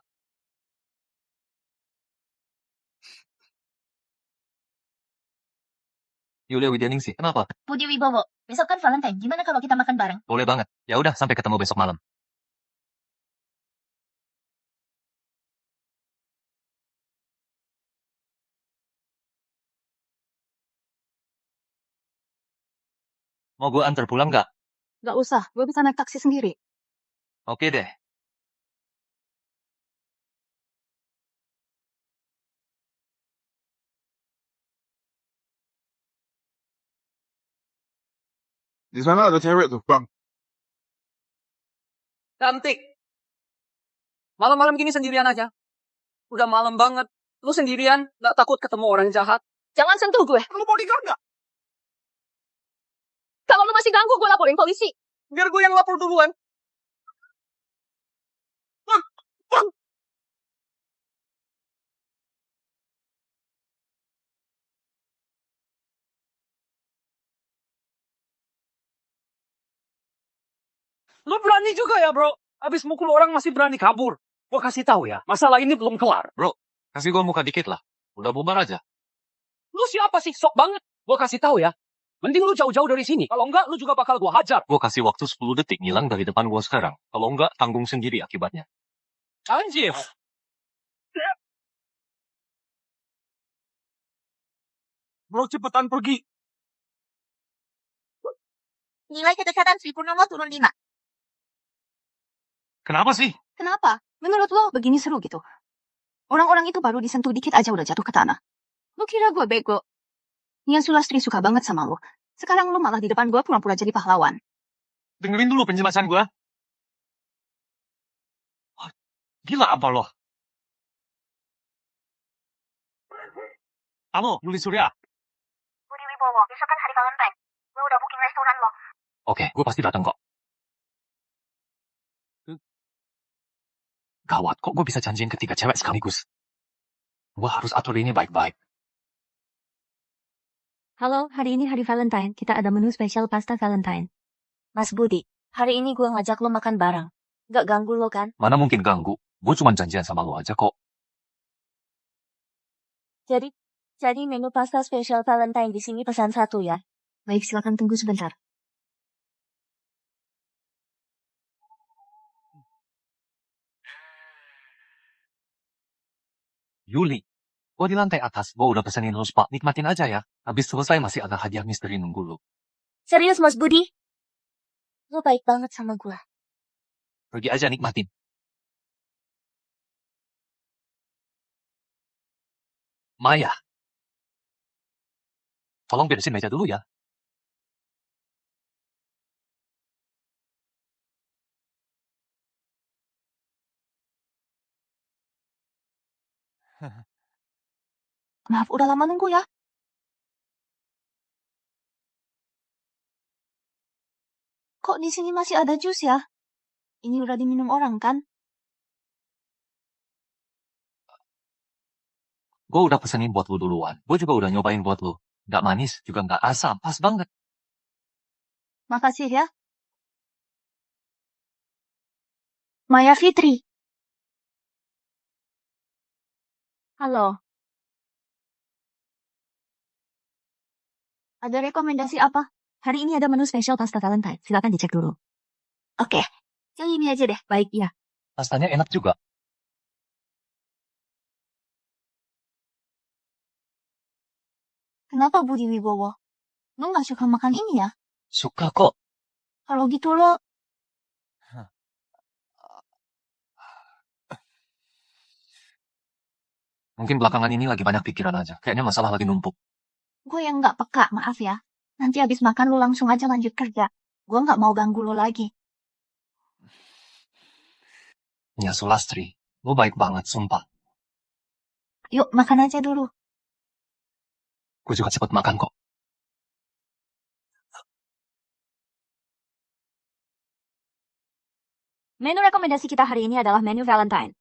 Yulia Widianingsih, kenapa? Budi Wibowo, besok kan Valentine, gimana kalau kita makan bareng? Boleh banget. Ya udah, sampai ketemu besok malam. Mau gue antar pulang nggak? Gak usah, gue bisa naik taksi sendiri. Oke deh. Di sana ada cewek tuh, Bang. Cantik. Malam-malam gini sendirian aja. Udah malam banget. Lu sendirian, gak takut ketemu orang jahat. Jangan sentuh gue. Lu bodyguard nggak? Kalau lu masih ganggu, gue laporin polisi. Biar gue yang lapor duluan. Bang! Lu berani juga ya, bro. Abis mukul orang masih berani kabur. Gue kasih tahu ya, masalah ini belum kelar. Bro, kasih gue muka dikit lah. Udah bubar aja. Lu siapa sih? Sok banget. Gue kasih tahu ya. Mending lu jauh-jauh dari sini. Kalau enggak, lu juga bakal gue hajar. Gue kasih waktu 10 detik ngilang dari depan gue sekarang. Kalau enggak, tanggung sendiri akibatnya. Anjir. Bro, cepetan pergi. Nilai kedekatan Sri Purnomo turun 5. Kenapa sih? Kenapa? Menurut lo begini seru gitu? Orang-orang itu baru disentuh dikit aja udah jatuh ke tanah. Lu kira gue bego? Nian Sulastri suka banget sama lo. Sekarang lu malah di depan gue pura-pura jadi pahlawan. Dengerin dulu penjelasan gue. Gila apa lo? Halo, Yuli Surya. Budi Wibowo, besok kan hari Valentine. Gue udah booking restoran lo. Oke, gue pasti datang kok. Gawat, kok gue bisa janjiin ketiga cewek sekaligus? Gue harus atur ini baik-baik. Halo, hari ini hari Valentine. Kita ada menu spesial pasta Valentine. Mas Budi, hari ini gue ngajak lo makan bareng. Gak ganggu lo kan? Mana mungkin ganggu? Gue cuma janjian sama lo aja kok. Jadi menu pasta spesial Valentine di sini pesan 1 ya. Baik, silakan tunggu sebentar. Yuli, gue di lantai atas. Gue udah pesenin lo spa. Nikmatin aja ya. Habis selesai masih ada hadiah misteri nunggu lo. Serius Mas Budi? Lo baik banget sama gue. Pergi aja nikmatin. Maya. Tolong beresin meja dulu ya. Maaf, udah lama nunggu ya. Kok di sini masih ada jus ya? Ini udah diminum orang kan? Gue udah pesenin buat lo duluan. Gue juga udah nyobain buat lo. Nggak manis, juga nggak asam. Pas banget. Makasih ya. Maya Fitri. Halo. Ada rekomendasi apa? Hari ini ada menu spesial pasta Valentine. Silakan dicek dulu. Oke. Yang ini aja deh. Baik ya. Pastanya enak juga. Kenapa Budi Wibowo? Lo nggak suka makan ini ya? Suka kok. Kalau gitu lo... Mungkin belakangan ini lagi banyak pikiran aja. Kayaknya masalah lagi numpuk. Gue yang nggak peka, maaf ya. Nanti habis makan lo langsung aja lanjut kerja. Gue nggak mau ganggu lo lagi. Ya Sulastri, lo baik banget, sumpah. Yuk, makan aja dulu. Gue juga cepet makan kok. Menu rekomendasi kita hari ini adalah menu Valentine.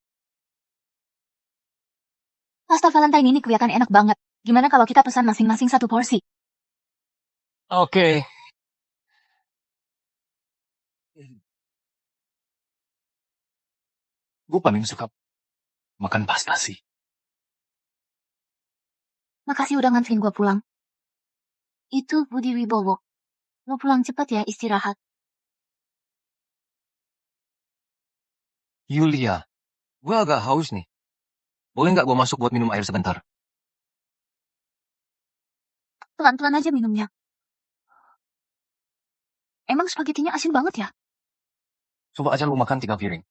Pasta Valentine ini kelihatan enak banget. Gimana kalau kita pesan masing-masing satu porsi? Oke. Gue paling suka makan pasta sih. Makasih udah nganterin gue pulang. Itu Budi Wibowo. Lo pulang cepet ya, istirahat. Yulia, gue agak haus nih. Boleh nggak gue masuk buat minum air sebentar? Pelan-pelan aja minumnya. Emang spagettinya asin banget ya? Coba aja lu makan 3 piring.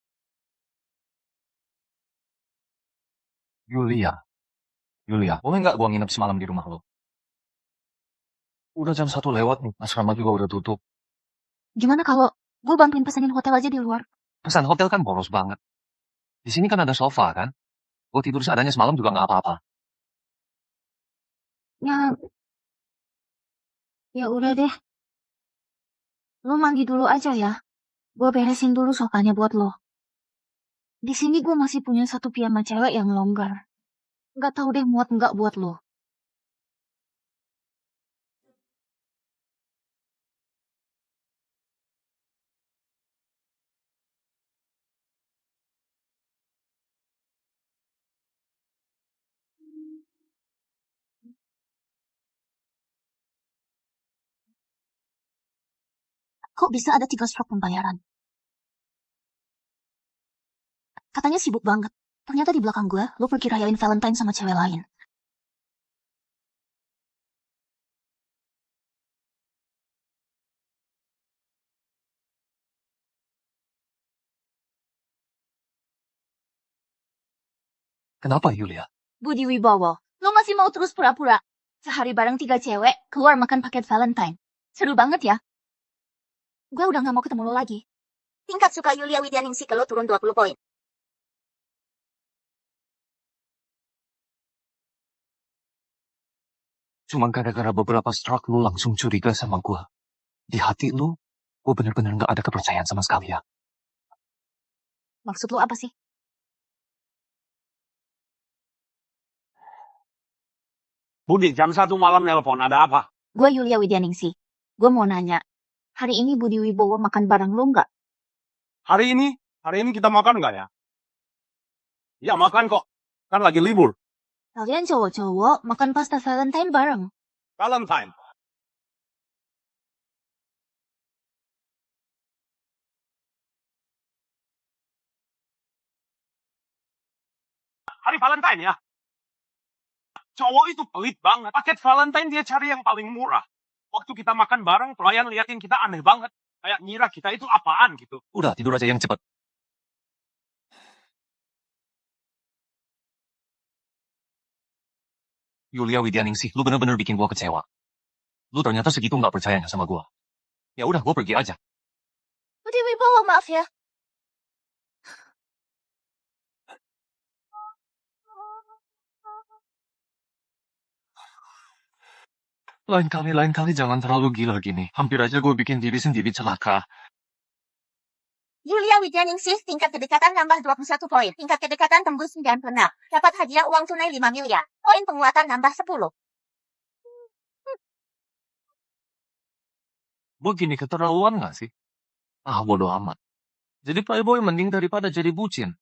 Yulia, boleh nggak gue nginep semalam di rumah lo? Udah jam 1 lewat nih, asrama juga udah tutup. Gimana kalau gue bantuin pesenin hotel aja di luar? Pesan hotel kan boros banget. Di sini kan ada sofa kan? Gue tidur seadanya semalam juga nggak apa-apa. Ya udah deh. Lo mandi dulu aja ya. Gue beresin dulu sofanya buat lo. Di sini gue masih punya satu piyama cewek yang longgar. Nggak tahu deh muat nggak buat lo. Kok bisa ada 3 stroke pembayaran? Katanya sibuk banget. Ternyata di belakang gue, lo pergi rayain Valentine sama cewek lain. Kenapa Yulia? Budi Wibowo, lo masih mau terus pura-pura? Sehari bareng 3 cewek, keluar makan paket Valentine. Seru banget ya? Gue udah gak mau ketemu lo lagi. Tingkat suka Yulia Widyaningsih ke lo turun 20 poin. Cuma gara-gara beberapa stroke lu langsung curiga sama gue. Di hati lu, gue bener-bener gak ada kepercayaan sama sekali ya. Maksud lo apa sih? Budi, jam 1 malam nelpon, ada apa? Gue Yulia Widyaningsih. Gue mau nanya, hari ini Budi Wibowo makan bareng lo nggak? Hari ini kita makan nggak ya? Ya makan kok, kan lagi libur. Kalian cowok-cowok makan pasta Valentine bareng. Valentine. Hari Valentine ya. Cowok itu pelit banget. Paket Valentine dia cari yang paling murah. Waktu kita makan bareng, pelayan liatin kita aneh banget. Kayak ngira kita itu apaan gitu. Udah, tidur aja yang cepet. Yulia Widyaningsih, lu bener-bener bikin gua kecewa. Lu ternyata segitu gak percayanya sama gua. Ya udah, gua pergi aja. Budi Wibowo, maaf ya. Lain kali jangan terlalu gila gini. Hampir aja gue bikin diri sendiri celaka. Yulia Widyaningsih, tingkat kedekatan nambah 21 poin. Tingkat kedekatan tembus 96. Dapat hadiah uang tunai 5 miliar. Poin penguatan nambah 10. Begini keterlaluan gak sih? Ah, bodoh amat. Jadi playboy mending daripada jadi bucin.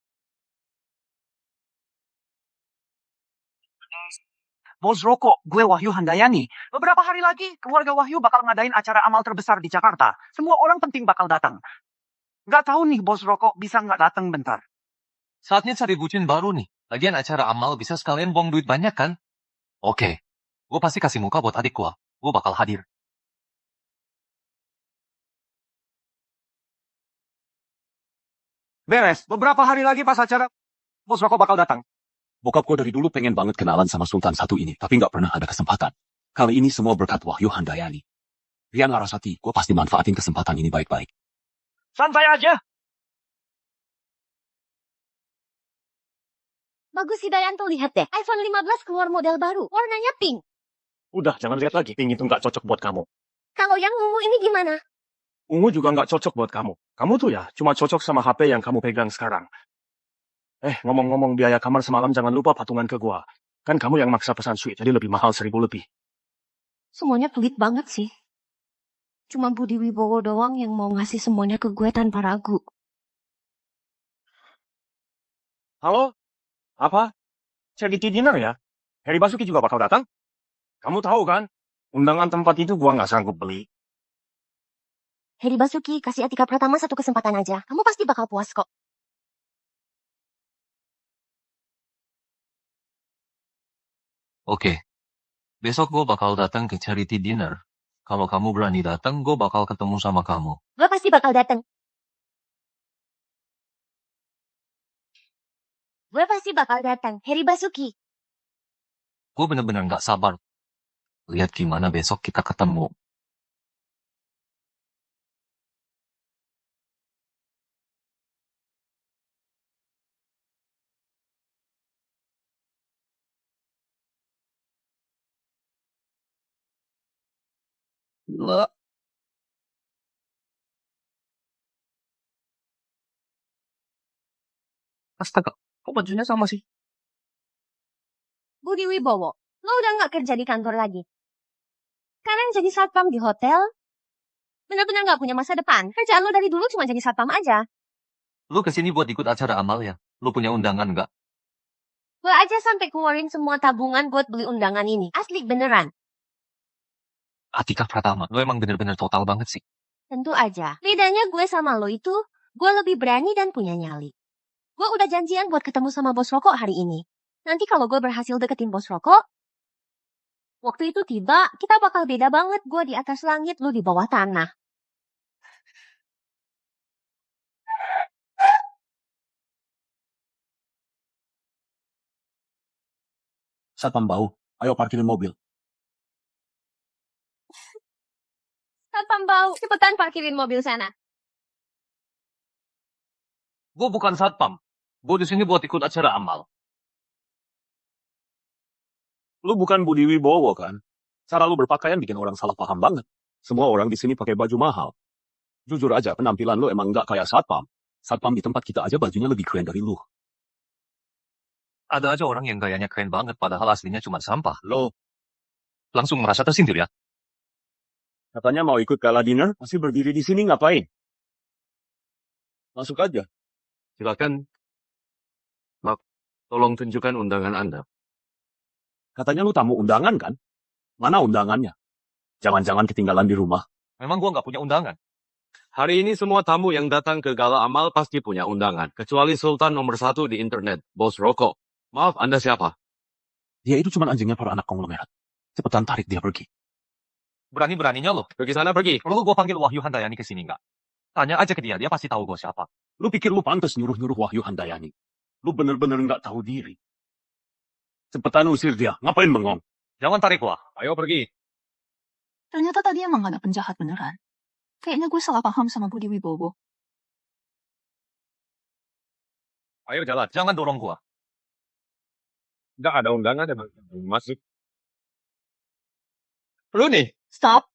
Bos Roko, gue Wahyu Handayani. Beberapa hari lagi, keluarga Wahyu bakal ngadain acara amal terbesar di Jakarta. Semua orang penting bakal datang. Nggak tahu nih, Bos Roko bisa nggak datang bentar. Saatnya cari bucin baru nih. Lagian acara amal bisa sekalian buang duit banyak kan? Oke, gue pasti kasih muka buat adik gue. Gue bakal hadir. Beres, beberapa hari lagi pas acara, Bos Roko bakal datang. Bokap gue dari dulu pengen banget kenalan sama Sultan satu ini, tapi nggak pernah ada kesempatan. Kali ini semua berkat Wahyu Handayani. Rian Larasati, gue pasti manfaatin kesempatan ini baik-baik. Santai aja. Bagus sih Dayanto, lihat deh. iPhone 15 keluar model baru. Warnanya pink. Udah, jangan lihat lagi. Pink itu nggak cocok buat kamu. Kalau yang ungu ini gimana? Ungu juga nggak cocok buat kamu. Kamu tuh ya, cuma cocok sama HP yang kamu pegang sekarang. Ngomong-ngomong biaya kamar semalam jangan lupa patungan ke gua. Kan kamu yang maksa pesan suite, jadi lebih mahal 1.000 lebih. Semuanya pelit banget sih. Cuma Budi Wibowo doang yang mau ngasih semuanya ke gue tanpa ragu. Halo? Apa? Charity dinner ya? Heri Basuki juga bakal datang? Kamu tahu kan? Undangan tempat itu gua nggak sanggup beli. Heri Basuki, kasih Atika Pratama satu kesempatan aja. Kamu pasti bakal puas kok. Oke, besok gue bakal datang ke charity dinner. Kalau kamu berani datang, gue bakal ketemu sama kamu. Gue pasti bakal datang. Gue pasti bakal datang. Heri Basuki. Gue bener-bener gak sabar. Lihat gimana besok kita ketemu. Gila. Astaga, kok bajunya sama sih? Budi Wibowo, lo udah gak kerja di kantor lagi. Sekarang jadi satpam di hotel. Bener-bener gak punya masa depan. Kerjaan lo dari dulu cuma jadi satpam aja. Lu kesini buat ikut acara amal ya? Lu punya undangan gak? Gue aja sampai keluarin semua tabungan buat beli undangan ini. Asli beneran. Atika Pratama, lu emang bener-bener total banget sih. Tentu aja. Bedanya gue sama lo itu, gue lebih berani dan punya nyali. Gue udah janjian buat ketemu sama Bos Roko hari ini. Nanti kalau gue berhasil deketin Bos Roko, waktu itu tiba, kita bakal beda banget. Gue di atas langit, lo di bawah tanah. Satpam bau, ayo parkirin mobil. Satpam bau, cepetan parkirin mobil sana. Gue bukan satpam. Gue di sini buat ikut acara amal. Lu bukan Budi Wibowo kan? Cara lu berpakaian bikin orang salah paham banget. Semua orang di sini pakai baju mahal. Jujur aja, penampilan lu emang nggak kayak satpam. Satpam di tempat kita aja bajunya lebih keren dari lu. Ada aja orang yang gayanya keren banget padahal aslinya cuma sampah. Lo langsung merasa tersindir ya? Katanya mau ikut gala dinner, masih berdiri di sini ngapain? Masuk aja. Silakan. Tolong tunjukkan undangan Anda. Katanya lu tamu undangan kan? Mana undangannya? Jangan-jangan ketinggalan di rumah. Memang gua nggak punya undangan. Hari ini semua tamu yang datang ke gala amal pasti punya undangan. Kecuali Sultan nomor 1 di internet, Bos Roko. Maaf, Anda siapa? Dia itu cuma anjingnya para anak konglomerat. Cepetan tarik dia pergi. Berani-beraninya lo. Pergi sana, pergi. Perlu gue panggil Wahyu Handayani ke sini nggak? Tanya aja ke dia pasti tahu gue siapa. Lu pikir lu pantas nyuruh-nyuruh Wahyu Handayani? Lu bener-bener nggak tahu diri. Cepetan usir dia. Ngapain bengong? Jangan tarik gua. Ayo pergi. Ternyata tadi emang gak ada penjahat beneran. Kayaknya gue salah paham sama Budi Wibowo. Ayo jalan. Jangan dorong gua. Nggak ada undangan emang. Masuk. Lu nih. Stop.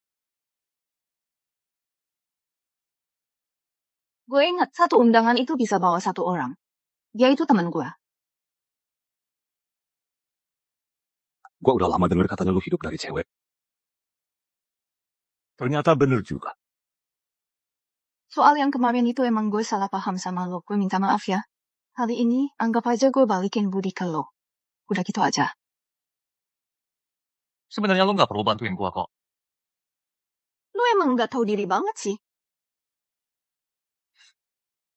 Gue ingat satu undangan itu bisa bawa satu orang. Dia itu teman gue. Gua udah lama denger katanya lu hidup dari cewek. Ternyata bener juga. Soal yang kemarin itu emang gue salah paham sama lo. Gue minta maaf ya. Kali ini anggap aja gue balikin budi ke lo. Udah gitu aja. Sebenarnya lo nggak perlu bantuin gua kok. Lo emang nggak tahu diri banget sih.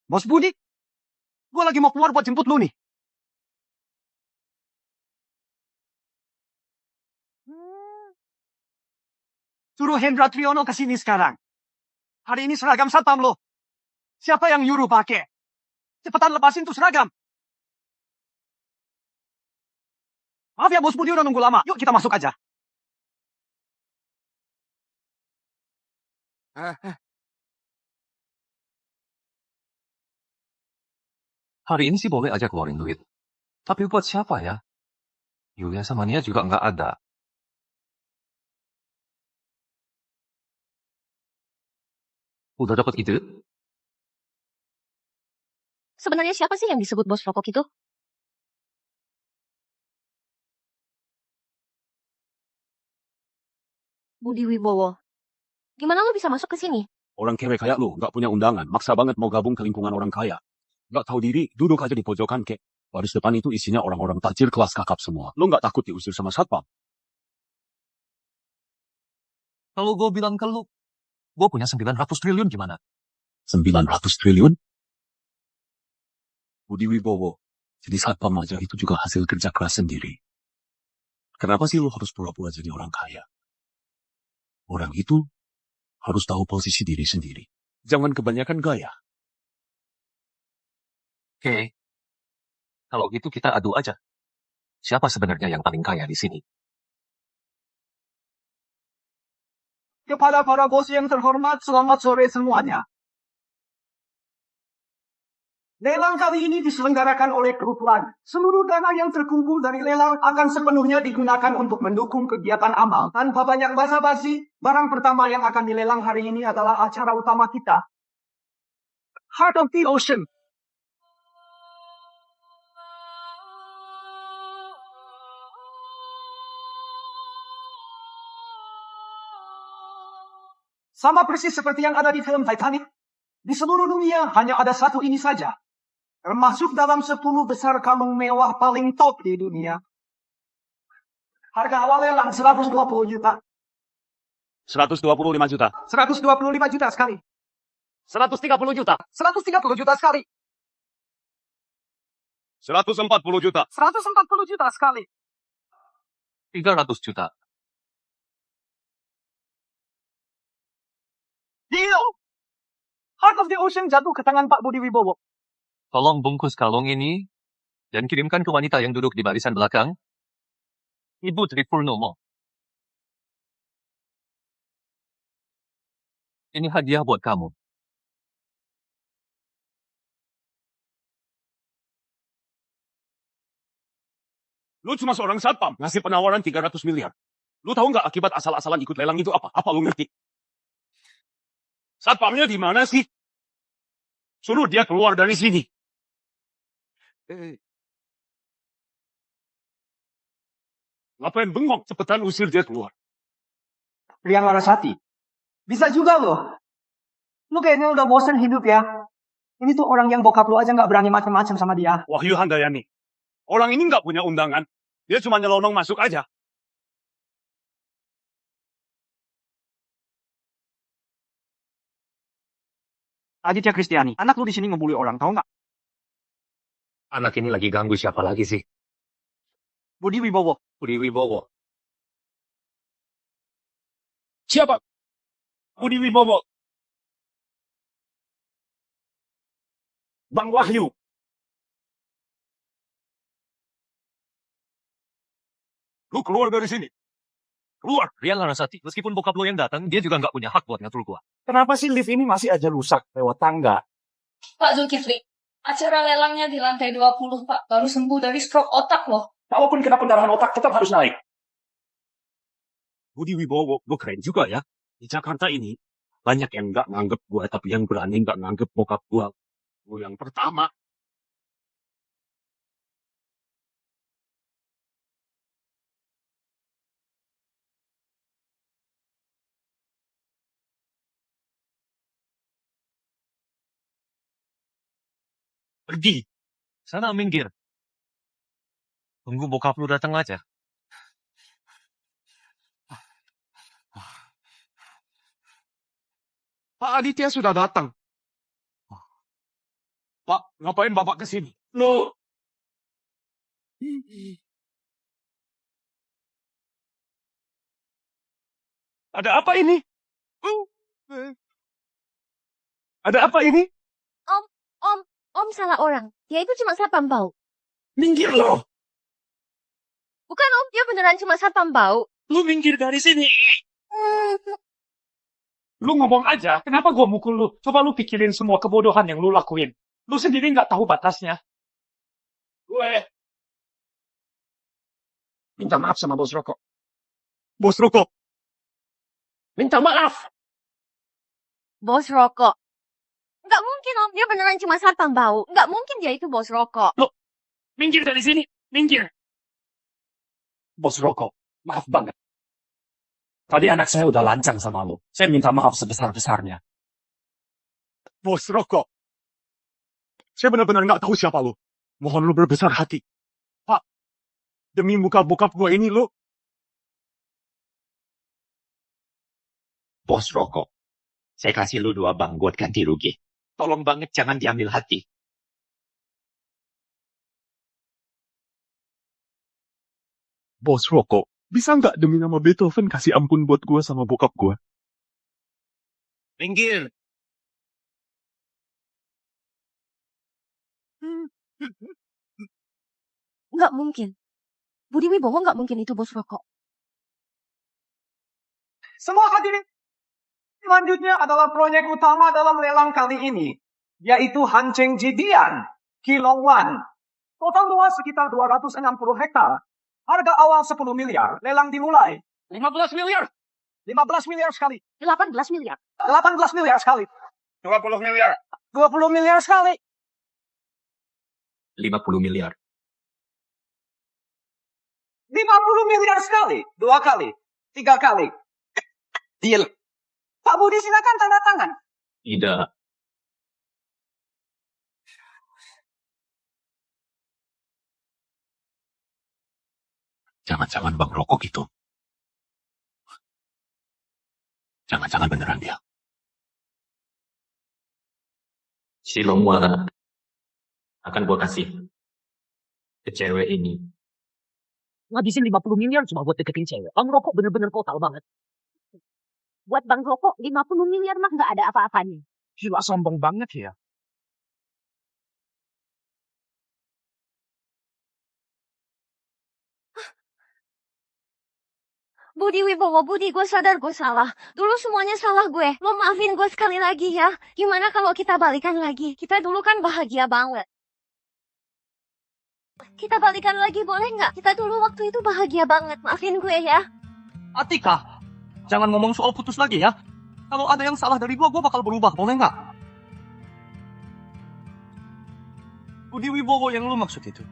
Bos Budi, gue lagi mau keluar buat jemput lu nih. Suruh Hendra Triono ke sini sekarang. Hari ini seragam satpam lo. Siapa yang nyuruh pakai? Cepetan lepasin tuh seragam. Maaf ya Bos Budi udah nunggu lama. Yuk kita masuk aja. Hari ini sih boleh aja keluarin duit. Tapi buat siapa ya? Yulia sama Nia juga nggak ada. Udah dapat ide? Sebenarnya siapa sih yang disebut bos rokok itu? Budi Wibowo. Gimana lo bisa masuk ke sini? Orang kere kayak lu, nggak punya undangan, maksa banget mau gabung ke lingkungan orang kaya. Nggak tahu diri, duduk aja di pojokan kek. Baris depan itu isinya orang-orang tajir kelas kakap semua. Lu nggak takut diusir sama satpam? Kalau gue bilang ke lu, gue punya 900 triliun gimana? 900 triliun? Budi Wibowo, jadi satpam aja itu juga hasil kerja keras sendiri. Kenapa sih lu harus pura-pura jadi orang kaya? Orang itu harus tahu posisi diri sendiri. Jangan kebanyakan gaya. Oke. Kalau gitu kita adu aja. Siapa sebenarnya yang paling kaya di sini? Kepada para bos yang terhormat, selamat sore semuanya. Lelang kali ini diselenggarakan oleh Grup Lan. Seluruh dana yang terkumpul dari lelang akan sepenuhnya digunakan untuk mendukung kegiatan amal. Tanpa banyak basa-basi, barang pertama yang akan dilelang hari ini adalah acara utama kita. Heart of the Ocean. Sama persis seperti yang ada di film Titanic. Di seluruh dunia hanya ada satu ini saja. Termasuk dalam 10 besar kalung mewah paling top di dunia. Harga awal lelang 120 juta. 125 juta. 125 juta sekali. 130 juta. 130 juta sekali. 140 juta. 140 juta sekali. 300 juta. Deal! Heart of the Ocean jatuh ke tangan Pak Budi Wibowo. Tolong bungkus kalung ini dan kirimkan ke wanita yang duduk di barisan belakang. Ibu Tri Purnomo. Ini hadiah buat kamu. Lu cuma seorang satpam, ngasih penawaran 300 miliar. Lu tahu nggak akibat asal-asalan ikut lelang itu apa? Apa lu ngerti? Satpamnya di mana sih? Suruh dia keluar dari sini. Ngapain bengong? Cepetan usir dia keluar. Rian Larasati. Bisa juga loh. Lu kayaknya udah bosen hidup ya. Ini tuh orang yang bokap lu aja nggak berani macam-macam sama dia. Wahyu Handayani. Orang ini nggak punya undangan. Dia cuma nyelonong masuk aja. Aditya Kristiani. Anak lu di sini ngebully orang, tahu nggak? Anak ini lagi ganggu siapa lagi sih? Budi Wibowo. Budi Wibowo. Siapa? Budi Wibowo. Bang Wahyu. Lu keluar dari sini. Keluar. Rian Larasati, meskipun bokap lo yang datang, dia juga nggak punya hak buat ngatur gua. Kenapa sih lift ini masih aja rusak lewat tangga? Pak Zulkifli, acara lelangnya di lantai 20, Pak. Baru sembuh dari stroke otak loh. Walaupun kena pendarahan otak, tetap harus naik. Budi Wibowo, gue keren juga ya. Di Jakarta ini, banyak yang nggak nganggep gue, tapi yang berani nggak nganggep bokap gue. Gue yang pertama. Pergi. Sana minggir. Tunggu bokap lu datang aja. Pak Aditya sudah datang. Pak, ngapain bapak kesini? Lu, ada apa ini? Ada apa ini? Om salah orang. Dia itu cuma satpam bau. Minggir lo. Bukan om, dia beneran cuma satpam bau. Lu minggir dari sini. Lu ngomong aja, kenapa gua mukul lu? Coba lu pikirin semua kebodohan yang lu lakuin. Lu sendiri nggak tahu batasnya. Gue minta maaf sama bos rokok. Bos rokok. Minta maaf. Bos rokok. Nggak mungkin om, dia beneran cuma satpam bau. Nggak mungkin dia itu bos rokok. Lu, minggir dari sini. Minggir. Bos rokok, maaf banget. Tadi anak saya udah lancang sama lu. Saya minta maaf sebesar-besarnya. Bos rokok. Saya benar-benar nggak tahu siapa lu. Mohon lu berbesar hati. Pak, demi muka bokap gue ini lu. Bos rokok. Saya kasih lu 2 bank buat ganti rugi. Tolong banget jangan diambil hati. Bos rokok. Bisa nggak demi nama Beethoven kasih ampun buat gue sama bokap gue? Minggir. Nggak mungkin. Budi Wibowo nggak mungkin itu bos rokok. Semua hadirin, selanjutnya adalah proyek utama dalam lelang kali ini, yaitu Hanceng Jidian, Kilongwan. Total luas sekitar 260 hektar. Harga awal 10 miliar, lelang dimulai. 15 miliar. 15 miliar sekali. 18 miliar. 18 miliar sekali. 20 miliar. 20 miliar sekali. 50 miliar. 50 miliar sekali. 2 kali. 3 kali. Deal. Pak Budi silakan tanda tangan. Tidak. Jangan-jangan bang rokok itu. Jangan-jangan beneran dia. Si Longwa akan gua kasih ke cewek ini. Ngabisin 50 miliar cuma buat deketin cewek. Bang rokok bener-bener total banget. Buat Bang Rokok, 50 miliar mah nggak ada apa-apanya. Gila sombong banget ya. Budi Wibowo, Budi, gue sadar gue salah. Dulu semuanya salah gue. Lo maafin gue sekali lagi ya. Gimana kalau kita balikan lagi? Kita dulu kan bahagia banget. Kita balikan lagi boleh nggak? Kita dulu waktu itu bahagia banget. Maafin gue ya. Atika, jangan ngomong soal putus lagi ya. Kalau ada yang salah dari gua bakal berubah, boleh nggak? Budi Wibowo yang lu maksud itu?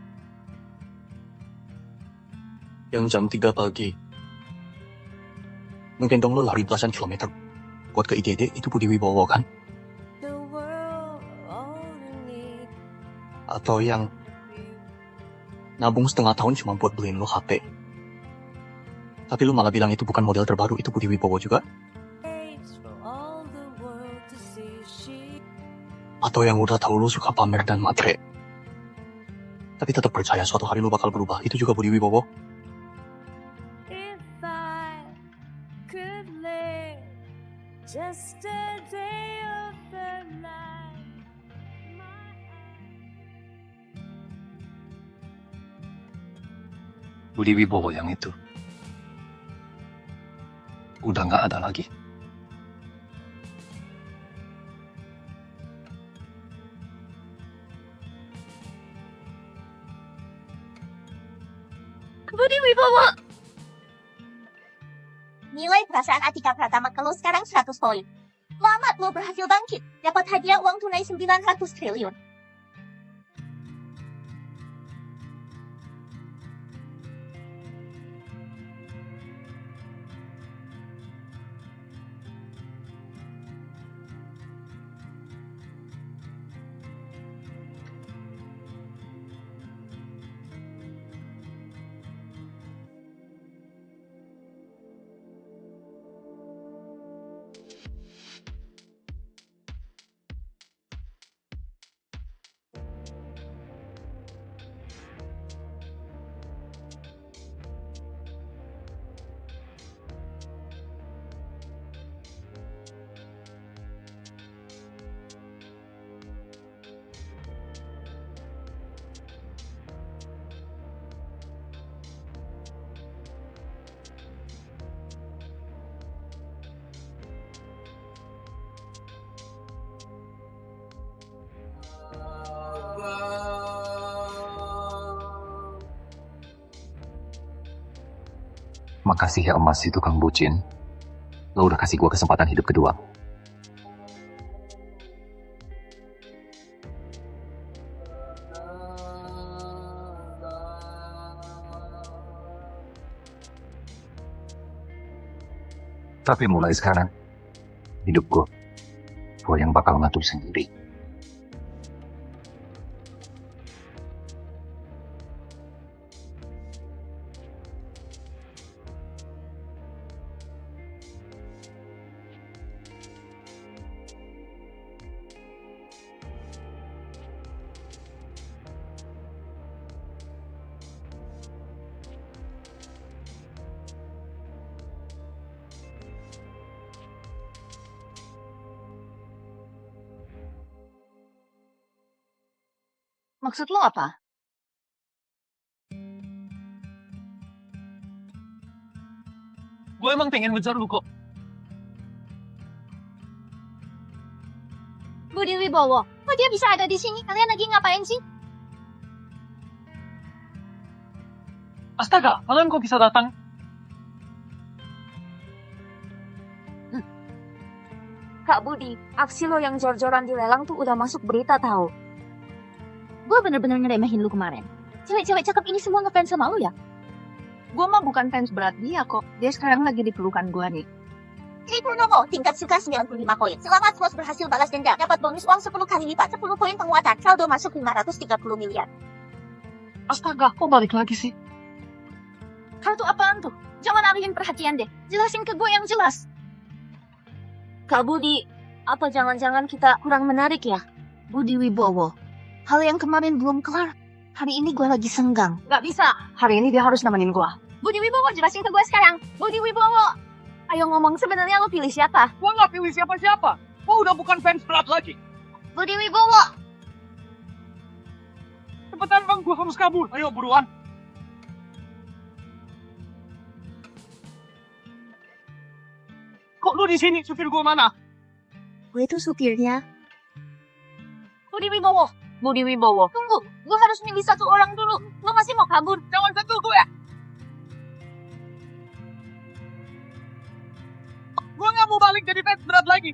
Yang jam 3 pagi. Mungkin dong lu lari belasan kilometer buat ke IGD, itu Budi Wibowo kan? Atau yang nabung setengah tahun cuma buat beliin lu HP. Tapi lu malah bilang itu bukan model terbaru, itu Budi Wibowo juga? Atau yang udah tahu lu suka pamer dan matre, tapi tetap percaya suatu hari lu bakal berubah, itu juga Budi Wibowo? Budi Wibowo yang itu udah nggak ada lagi. Budi Wibowo. Nilai perasaan Atika Pratama ke lo sekarang 100 poin. Selamat lo berhasil bangkit. Dapat hadiah uang tunai 900 triliun. Makasih ya emas itu Kang Bucin. Lo udah kasih gue kesempatan hidup kedua. Tapi mulai sekarang, hidup gue yang bakal ngatur sendiri. Maksud lo apa? Gue emang pengen ngejar lu kok. Budi Wibowo, kok dia bisa ada di sini? Kalian lagi ngapain sih? Astaga, kalian kok bisa datang? Kak Budi, aksi lo yang jor-joran di lelang tuh udah masuk berita tahu. Gue bener-bener ngeremehin lu kemarin. Cewek-cewek cakep ini semua ngefans sama lu ya? Gue mah bukan fans berat dia kok. Dia sekarang lagi di pelukan gue nih. Hey Purnomo, tingkat suka 95 poin. Selamat bos berhasil balas dendam. Dapat bonus uang 10 kali lipat, 10 poin penguatan. Saldo masuk 530 miliar. Astaga, kok balik lagi sih? Hal tuh apaan tuh? Jangan alihin perhatian deh. Jelasin ke gue yang jelas. Kak Budi, apa jangan-jangan kita kurang menarik ya? Budi Wibowo, hal yang kemarin belum kelar. Hari ini gue lagi senggang. Gak bisa. Hari ini dia harus nemenin gue. Budi Wibowo, jelasin ke gue sekarang. Budi Wibowo. Ayo ngomong, sebenarnya lo pilih siapa? Gua nggak pilih siapa-siapa. Gua udah bukan fans berat lagi. Budi Wibowo. Cepetan bang, gua harus kabur. Ayo buruan. Kok lu di sini? Supir gua mana? Gue itu supirnya. Budi Wibowo. Budi Wibowo. Tunggu, gue harus milih satu orang dulu. Lo masih mau kabur? Jangan sentuh gue. Gue nggak mau balik jadi fans berat lagi.